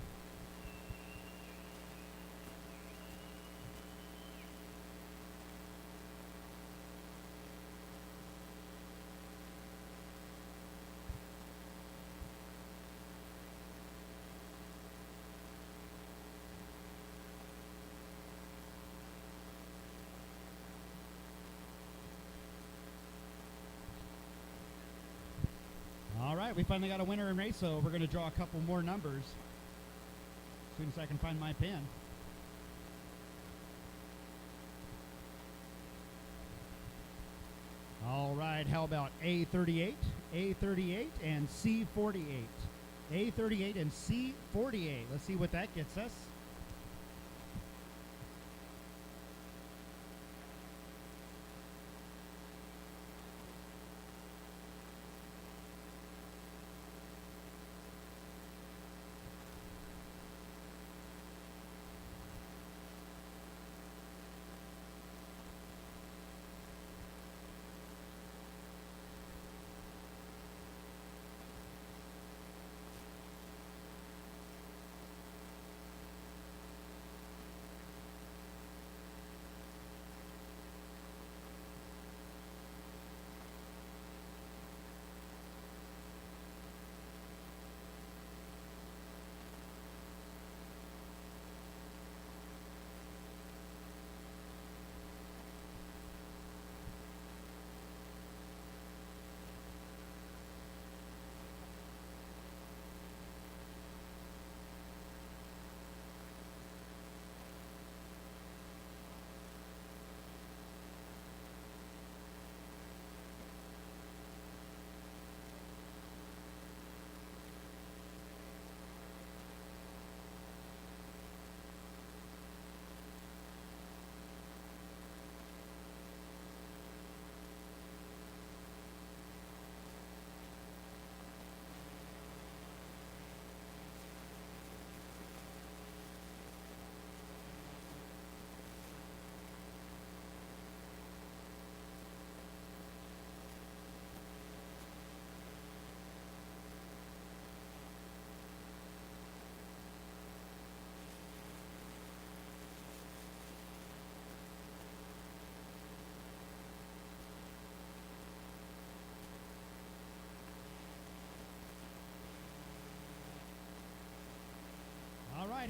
All right, we finally got a winner in Raceway. We're going to draw a couple more numbers as soon as I can find my pen. All right, how about A38, A38, and C48? A38 and C48. Let's see what that gets us.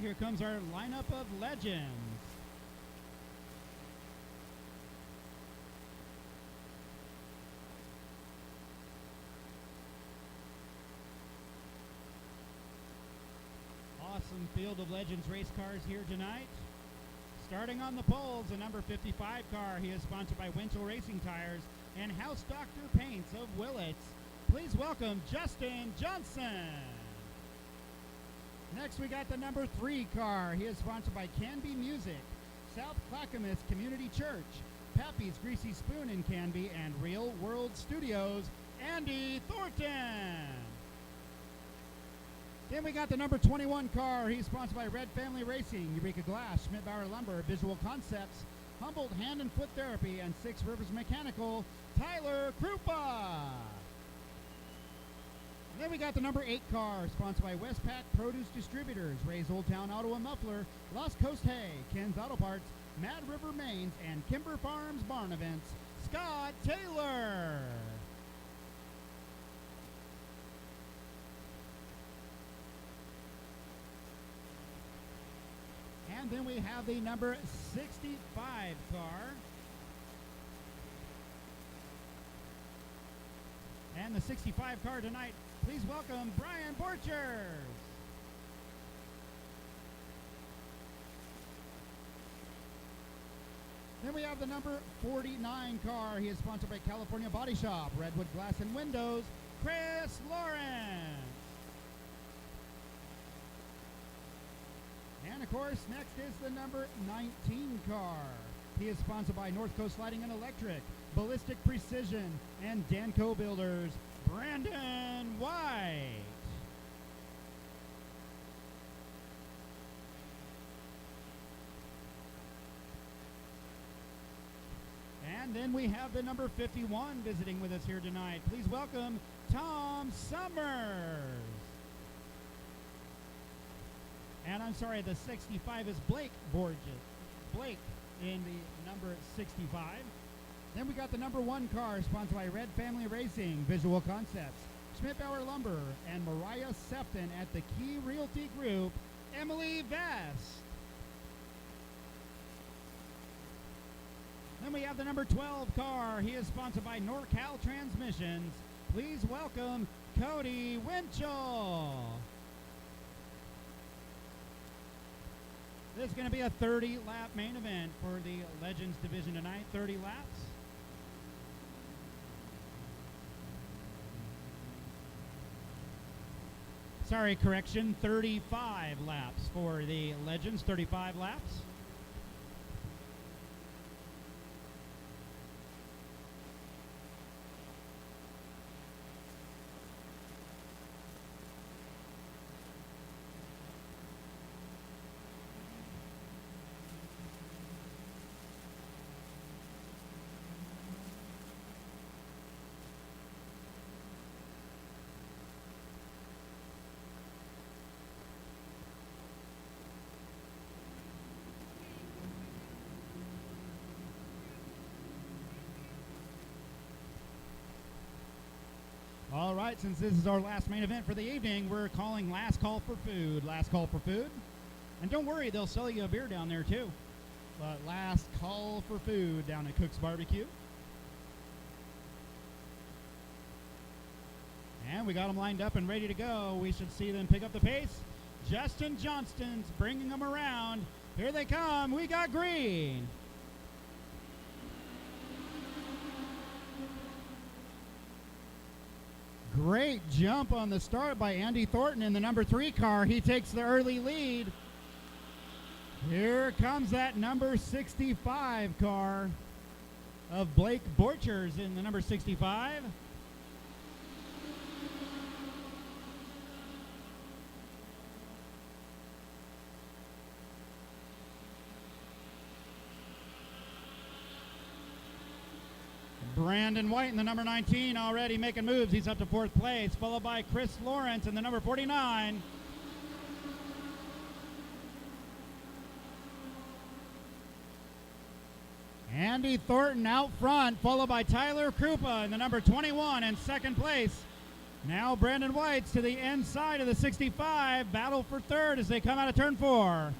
right, here comes our lineup of legends. Awesome field of legends race cars here tonight. Starting on the poles, the number 55 car. He is sponsored by Winchell Racing Tires and House Doctor Paints of Willits. Please welcome Justin Johnson. Next, we got the number 3 car. He is sponsored by Canby Music, South Clackamas Community Church, Pappy's Greasy Spoon in Canby, and Real World Studios, Andy Thornton. Then we got the number 21 car. He's sponsored by Red Family Racing, Eureka Glass, Schmidt-Bauer Lumber, Visual Concepts, Humboldt Hand and Foot Therapy, and Six Rivers Mechanical, Tyler Krupa. And then we got the number 8 car, sponsored by Westpac Produce Distributors, Ray's Old Town Auto and Muffler, Lost Coast Hay, Ken's Auto Parts, Mad River Mains, and Kimber Farms Barn Events, Scott Taylor. And then we have the number 65 car. And the 65 car tonight, please welcome Brian Borchers. Then we have the number 49 car. He is sponsored by California Body Shop, Redwood Glass and Windows, Chris Lawrence. And of course, next is the number 19 car. He is sponsored by North Coast Lighting and Electric, Ballistic Precision, and Danco Builders, Brandon White. And then we have the number 51 visiting with us here tonight. Please welcome Tom Summers. And I'm sorry, the 65 is Blake Borges. Blake in the number 65. Then we got the number 1 car, sponsored by Red Family Racing, Visual Concepts, Schmidt-Bauer Lumber, and Mariah Sefton at the Key Realty Group, Emily Vest. Then we have the number 12 car. He is sponsored by NorCal Transmissions. Please welcome Cody Winchell. This is going to be a 30-lap main event for the Legends Division tonight, 30 laps. Sorry, correction, 35 laps for the Legends, 35 laps. All right, since this is our last main event for the evening, we're calling last call for food. Last call for food. And don't worry, they'll sell you a beer down there too. But last call for food down at Cook's Barbecue. And we got them lined up and ready to go. We should see them pick up the pace. Justin Johnston's bringing them around. Here they come. We got green. Great jump on the start by Andy Thornton in the number 3 car. He takes the early lead. Here comes that number 65 car of Blake Borchers in the number 65. Brandon White in the number 19 already making moves. He's up to 4th place, followed by Chris Lawrence in the number 49. Andy Thornton out front, followed by Tyler Krupa in the number 21 in 2nd place. Now Brandon White's to the inside of the 65. Battle for third as they come out of turn 4.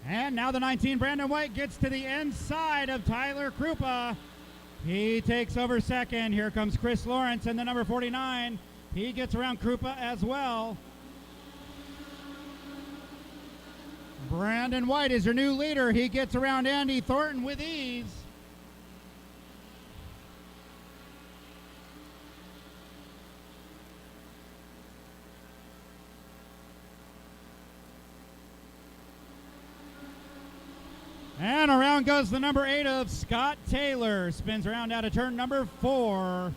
And now the 19, Brandon White, gets to the inside of Tyler Krupa. He takes over second. Here comes Chris Lawrence and the number 49. He gets around Krupa as well. Brandon White is your new leader. He gets around Andy Thornton with ease. And around goes the number 8 of Scott Taylor. Spins around out of turn number 4.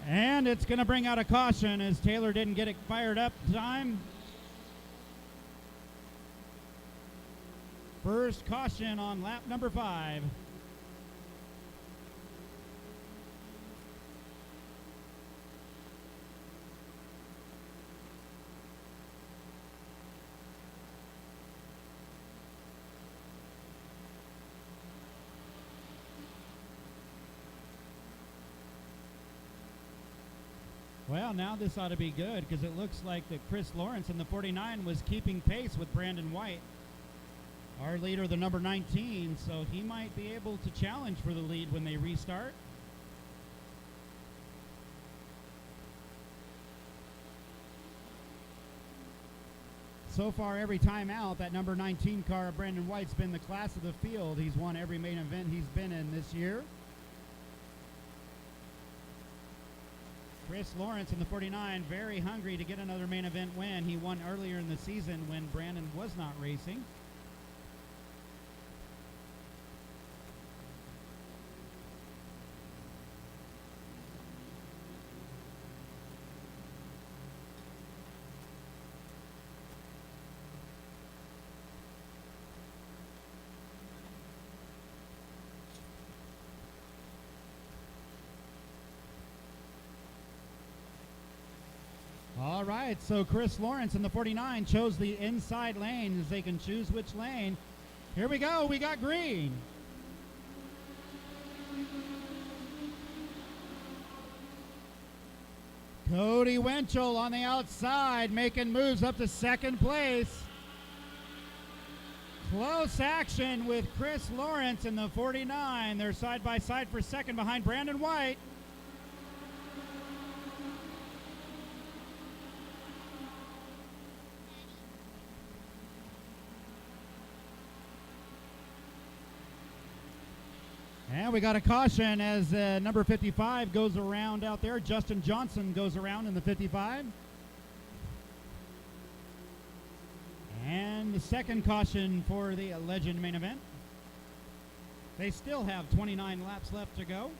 And it's going to bring out a caution as Taylor didn't get it fired up in time. First caution on lap number 5. Well, now this ought to be good because it looks like that Chris Lawrence in the 49 was keeping pace with Brandon White, our leader, the number 19, so he might be able to challenge for the lead when they restart. So far, every time out, that number 19 car, Brandon White's been the class of the field. He's won every main event he's been in this year. Chris Lawrence in the 49, very hungry to get another main event win. He won earlier in the season when Brandon was not racing. All right, so Chris Lawrence in the 49 chose the inside lane as they can choose which lane. Here we go, we got green. Cody Winchell on the outside making moves up to second place. Close action with Chris Lawrence in the 49. They're side by side for second behind Brandon White. And we got a caution as number 55 goes around out there. Justin Johnson goes around in the 55. And the second caution for the Legend main event. They still have 29 laps left to go.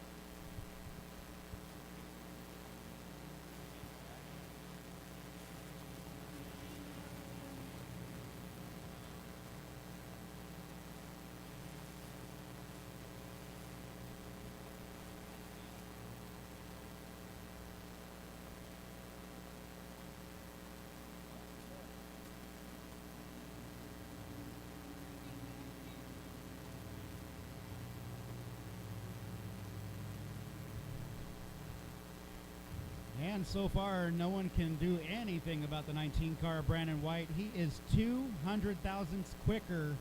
And so far, no one can do anything about the 19 car, Brandon White. He is 200 thousandths quicker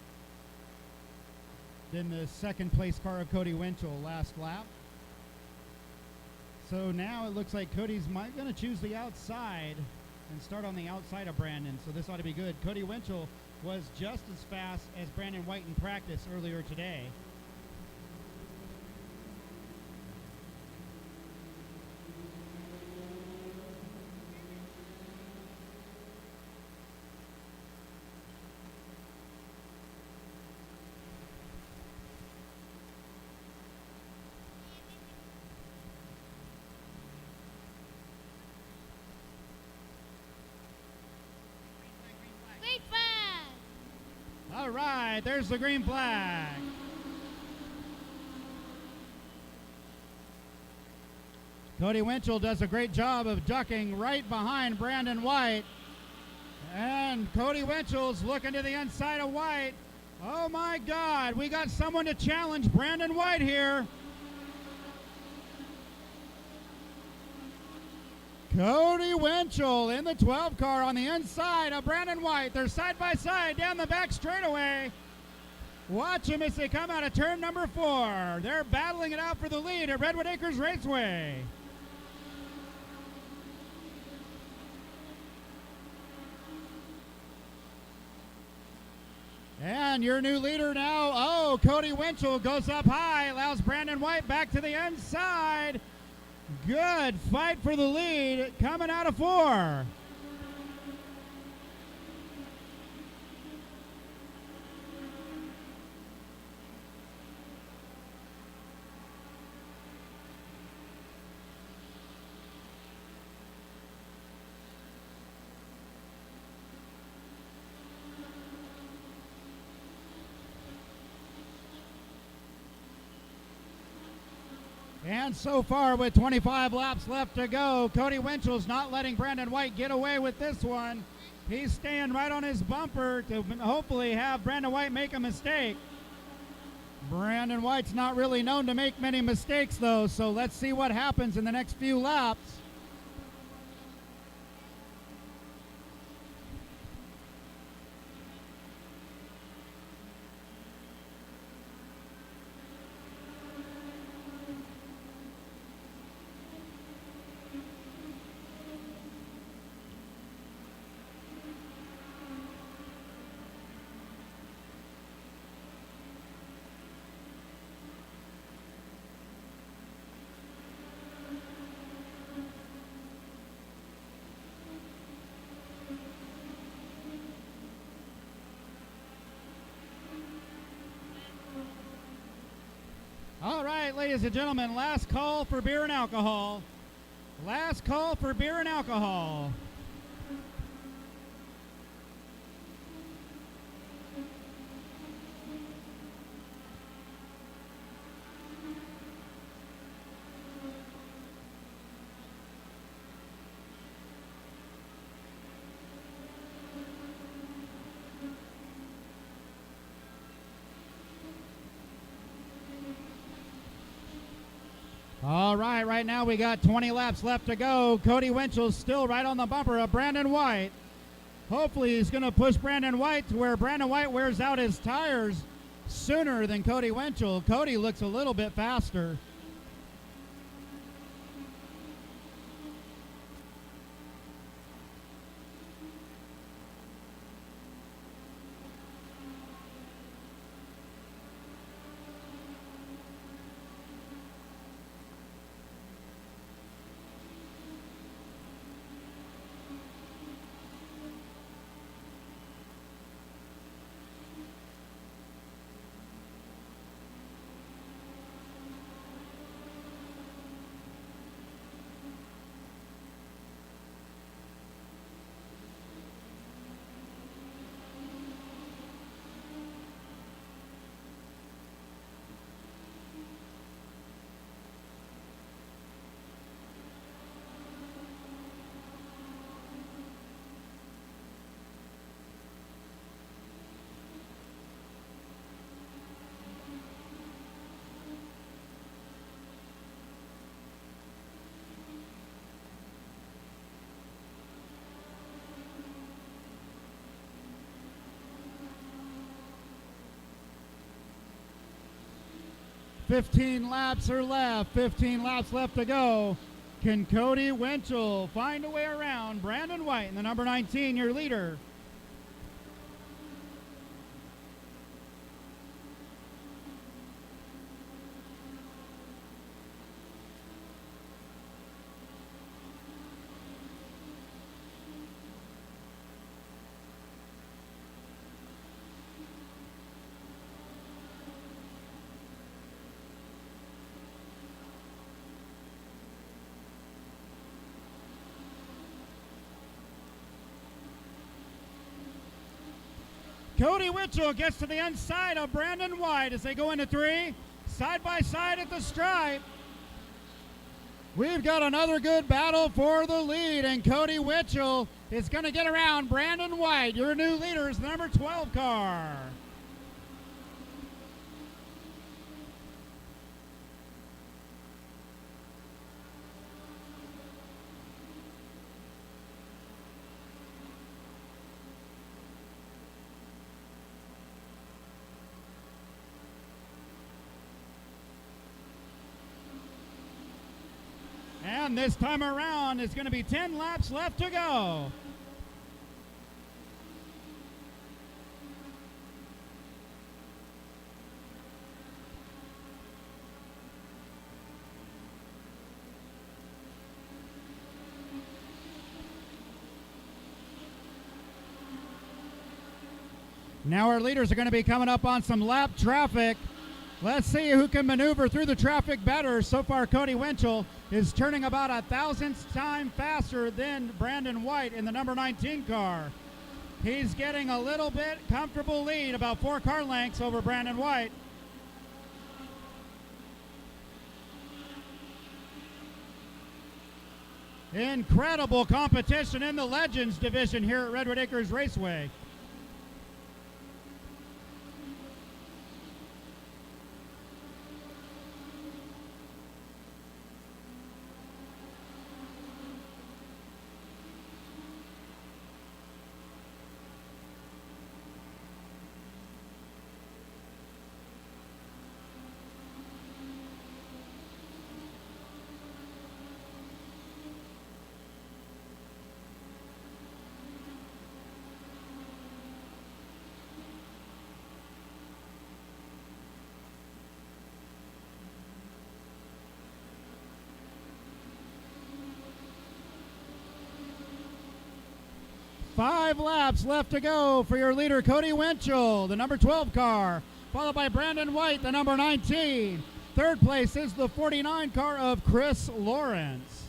than the second place car of Cody Winchell last lap. So now it looks like Cody's going to choose the outside and start on the outside of Brandon. So this ought to be good. Cody Winchell was just as fast as Brandon White in practice earlier today.
Green flag.
All right, there's the green flag. Cody Winchell does a great job of ducking right behind Brandon White And Cody Winchell's looking to the inside of White. Oh my God, we got someone to challenge Brandon White here. Cody Winchell in the 12 car on the inside of Brandon White. They're side by side down the back straightaway. Watch them as they come out of turn number 4. They're battling it out for the lead at Redwood Acres Raceway. And your new leader now, oh, Cody Winchell goes up high, allows Brandon White back to the inside. Good fight for the lead coming out of 4. And so far, with 25 laps left to go, Cody Winchell's not letting Brandon White get away with this one. He's staying right on his bumper to hopefully have Brandon White make a mistake. Brandon White's not really known to make many mistakes, though, so let's see what happens in the next few laps. All right, ladies and gentlemen, last call for beer and alcohol. Last call for beer and alcohol. All right now we got 20 laps left to go. Cody Winchell's still right on the bumper of Brandon White. Hopefully he's going to push Brandon White to where Brandon White wears out his tires sooner than Cody Winchell. Cody looks a little bit faster. "15 laps are left. 15 laps left to go. Can Cody Winchell find a way around Brandon White in the number 19, your leader?" Cody Winchell gets to the inside of Brandon White as they go into 3, side by side at the stripe.
We've got another good battle for the lead, and Cody Winchell is going to get around Brandon White. Your new leader is the number 12 car. And this time around, it's going to be 10 laps left to go. Now our leaders are going to be coming up on some lap traffic. Let's see who can maneuver through the traffic better. So far, Cody Winchell is turning about a thousandth time faster than Brandon White in the number 19 car. He's getting a little bit comfortable lead, about 4 car lengths over Brandon White. Incredible competition in the Legends division here at Redwood Acres Raceway. Five laps left to go for your leader, Cody Winchell, the number 12 car, followed by Brandon White, the number 19. Third place is the 49 car of Chris Lawrence.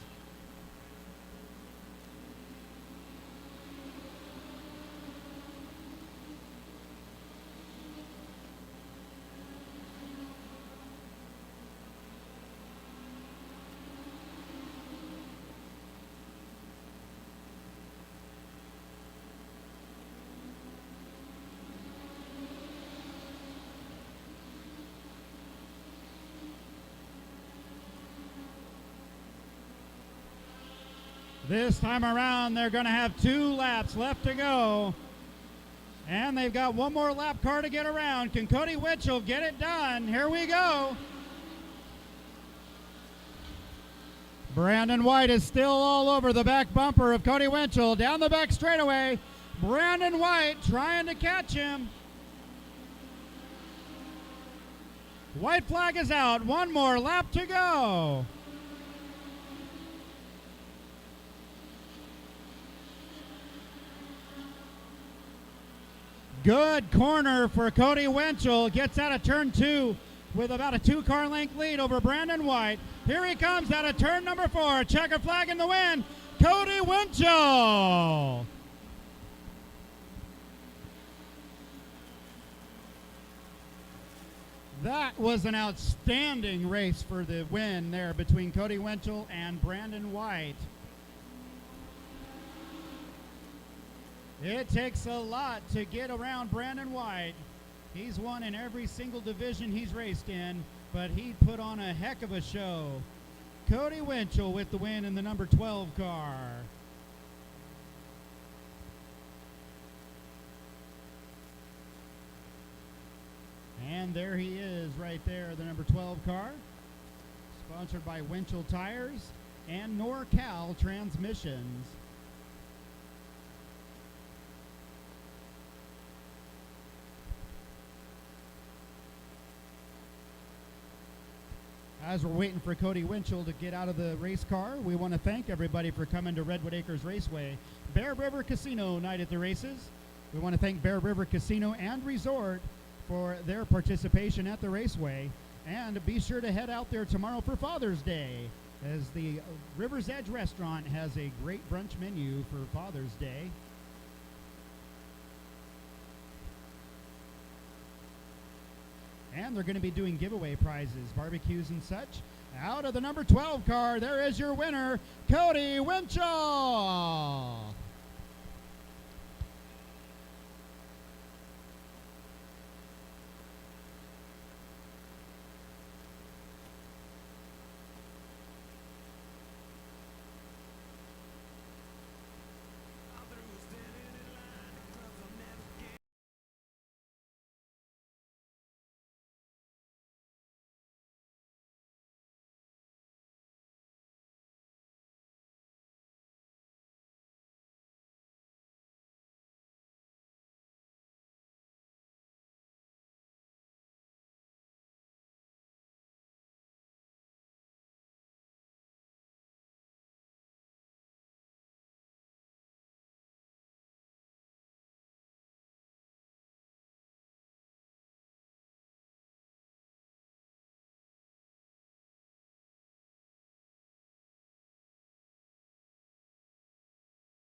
This time around, they're going to have 2 laps left to go. And they've got one more lap car to get around. Can Cody Winchell get it done? Here we go. Brandon White is still all over the back bumper of Cody Winchell. Down the back straightaway. Brandon White trying to catch him. White flag is out. One more lap to go. Good corner for Cody Winchell. Gets out of turn 2 with about a 2 car length lead over Brandon White. Here he comes out of turn number 4. Checker flag in the wind. Cody Winchell. That was an outstanding race for the win there between Cody Winchell and Brandon White. It takes a lot to get around Brandon White. He's won in every single division he's raced in, but he put on a heck of a show. Cody Winchell with the win in the number 12 car. And there he is right there, the number 12 car. Sponsored by Winchell Tires and NorCal Transmissions. As we're waiting for Cody Winchell to get out of the race car, we want to thank everybody for coming to Redwood Acres Raceway. Bear River Casino night at the races. We want to thank Bear River Casino and Resort for their participation at the raceway. And be sure to head out there tomorrow for Father's Day, as the River's Edge restaurant has a great brunch menu for Father's Day. And they're going to be doing giveaway prizes, barbecues and such. Out of the number 12 car, there is your winner, Cody Winchell.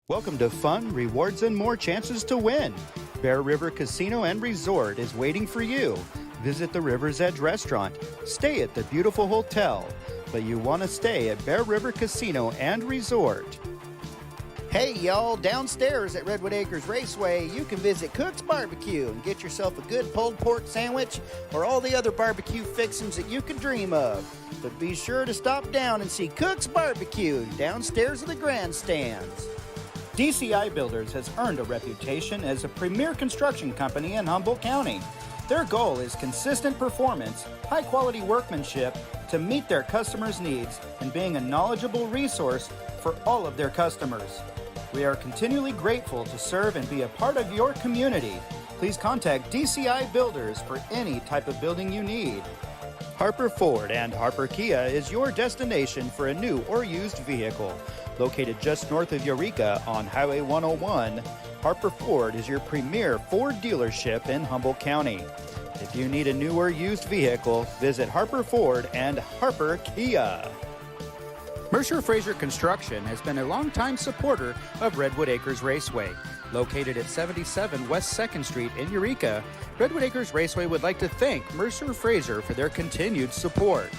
Welcome to fun, rewards, and more chances to win. Bear River Casino and Resort is waiting for you. Visit the River's Edge restaurant. Stay at the beautiful hotel. But you want to stay at Bear River Casino and Resort. Hey, y'all, downstairs at Redwood Acres Raceway, you can visit Cook's Barbecue and get yourself a good pulled pork sandwich or all the other barbecue fixings that you could dream of. But be sure to stop down and see Cook's Barbecue downstairs of the grandstands. DCI Builders has earned a reputation as a premier construction company in Humboldt County. Their goal is consistent performance, high-quality workmanship to meet their customers' needs, and being a knowledgeable resource for all of their customers. We are continually grateful to serve and be a part of your community. Please contact DCI Builders for any type of building you need. Harper Ford and Harper Kia is your destination for a new or used vehicle. Located just north of Eureka on Highway 101, Harper Ford is your premier Ford dealership in Humboldt County. If you need a new or used vehicle, visit Harper Ford and Harper Kia. Mercer Fraser Construction has been a longtime supporter of Redwood Acres Raceway. Located at 77 West 2nd Street in Eureka, Redwood Acres Raceway would like to thank Mercer Fraser for their continued support.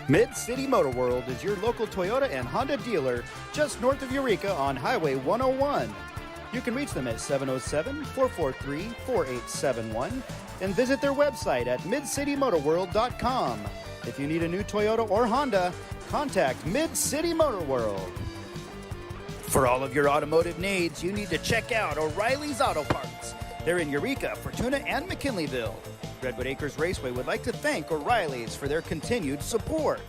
Mid-City Motor World is your local Toyota and Honda dealer just north of Eureka on Highway 101. You can reach them at 707-443-4871 and visit their website at midcitymotorworld.com. If you need a new Toyota or Honda, contact Mid-City Motor World. For all of your automotive needs, you need to check out O'Reilly's Auto Parts. They're in Eureka, Fortuna, and McKinleyville. Redwood Acres Raceway would like to thank O'Reilly's for their continued support.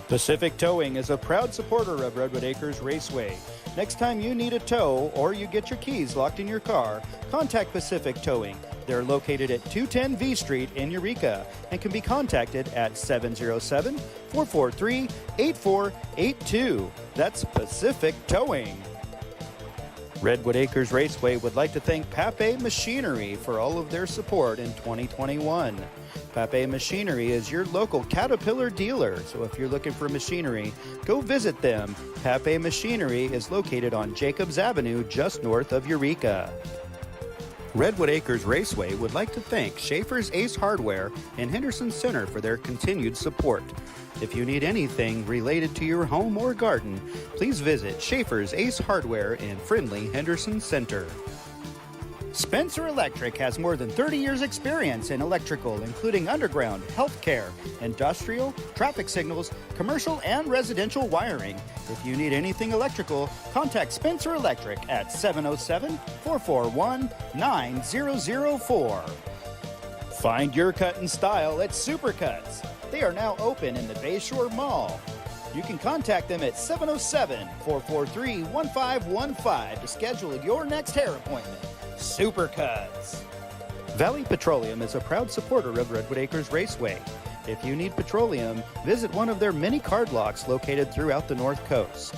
Pacific Towing is a proud supporter of Redwood Acres Raceway. Next time you need a tow or you get your keys locked in your car, contact Pacific Towing. They're located at 210 V Street in Eureka and can be contacted at 707-443-8482. That's Pacific Towing. Redwood Acres Raceway would like to thank Pape Machinery for all of their support in 2021. Pape Machinery is your local Caterpillar dealer, so if you're looking for machinery, go visit them. Pape Machinery is located on Jacobs Avenue just north of Eureka. Redwood Acres Raceway would like to thank Schaefer's Ace Hardware and Henderson Center for their continued support. If you need anything related to your home or garden, please visit Schaefer's Ace Hardware in friendly Henderson Center. Spencer Electric has more than 30 years experience in electrical, including underground, healthcare, industrial, traffic signals, commercial, and residential wiring. If you need anything electrical, contact Spencer Electric at 707-441-9004. Find your cut and style at Supercuts. They are now open in the Bayshore Mall. You can contact them at 707-443-1515 to schedule your next hair appointment. Supercuts. Valley Petroleum is a proud supporter of Redwood Acres Raceway. If you need petroleum, visit one of their many card locks located throughout the North Coast.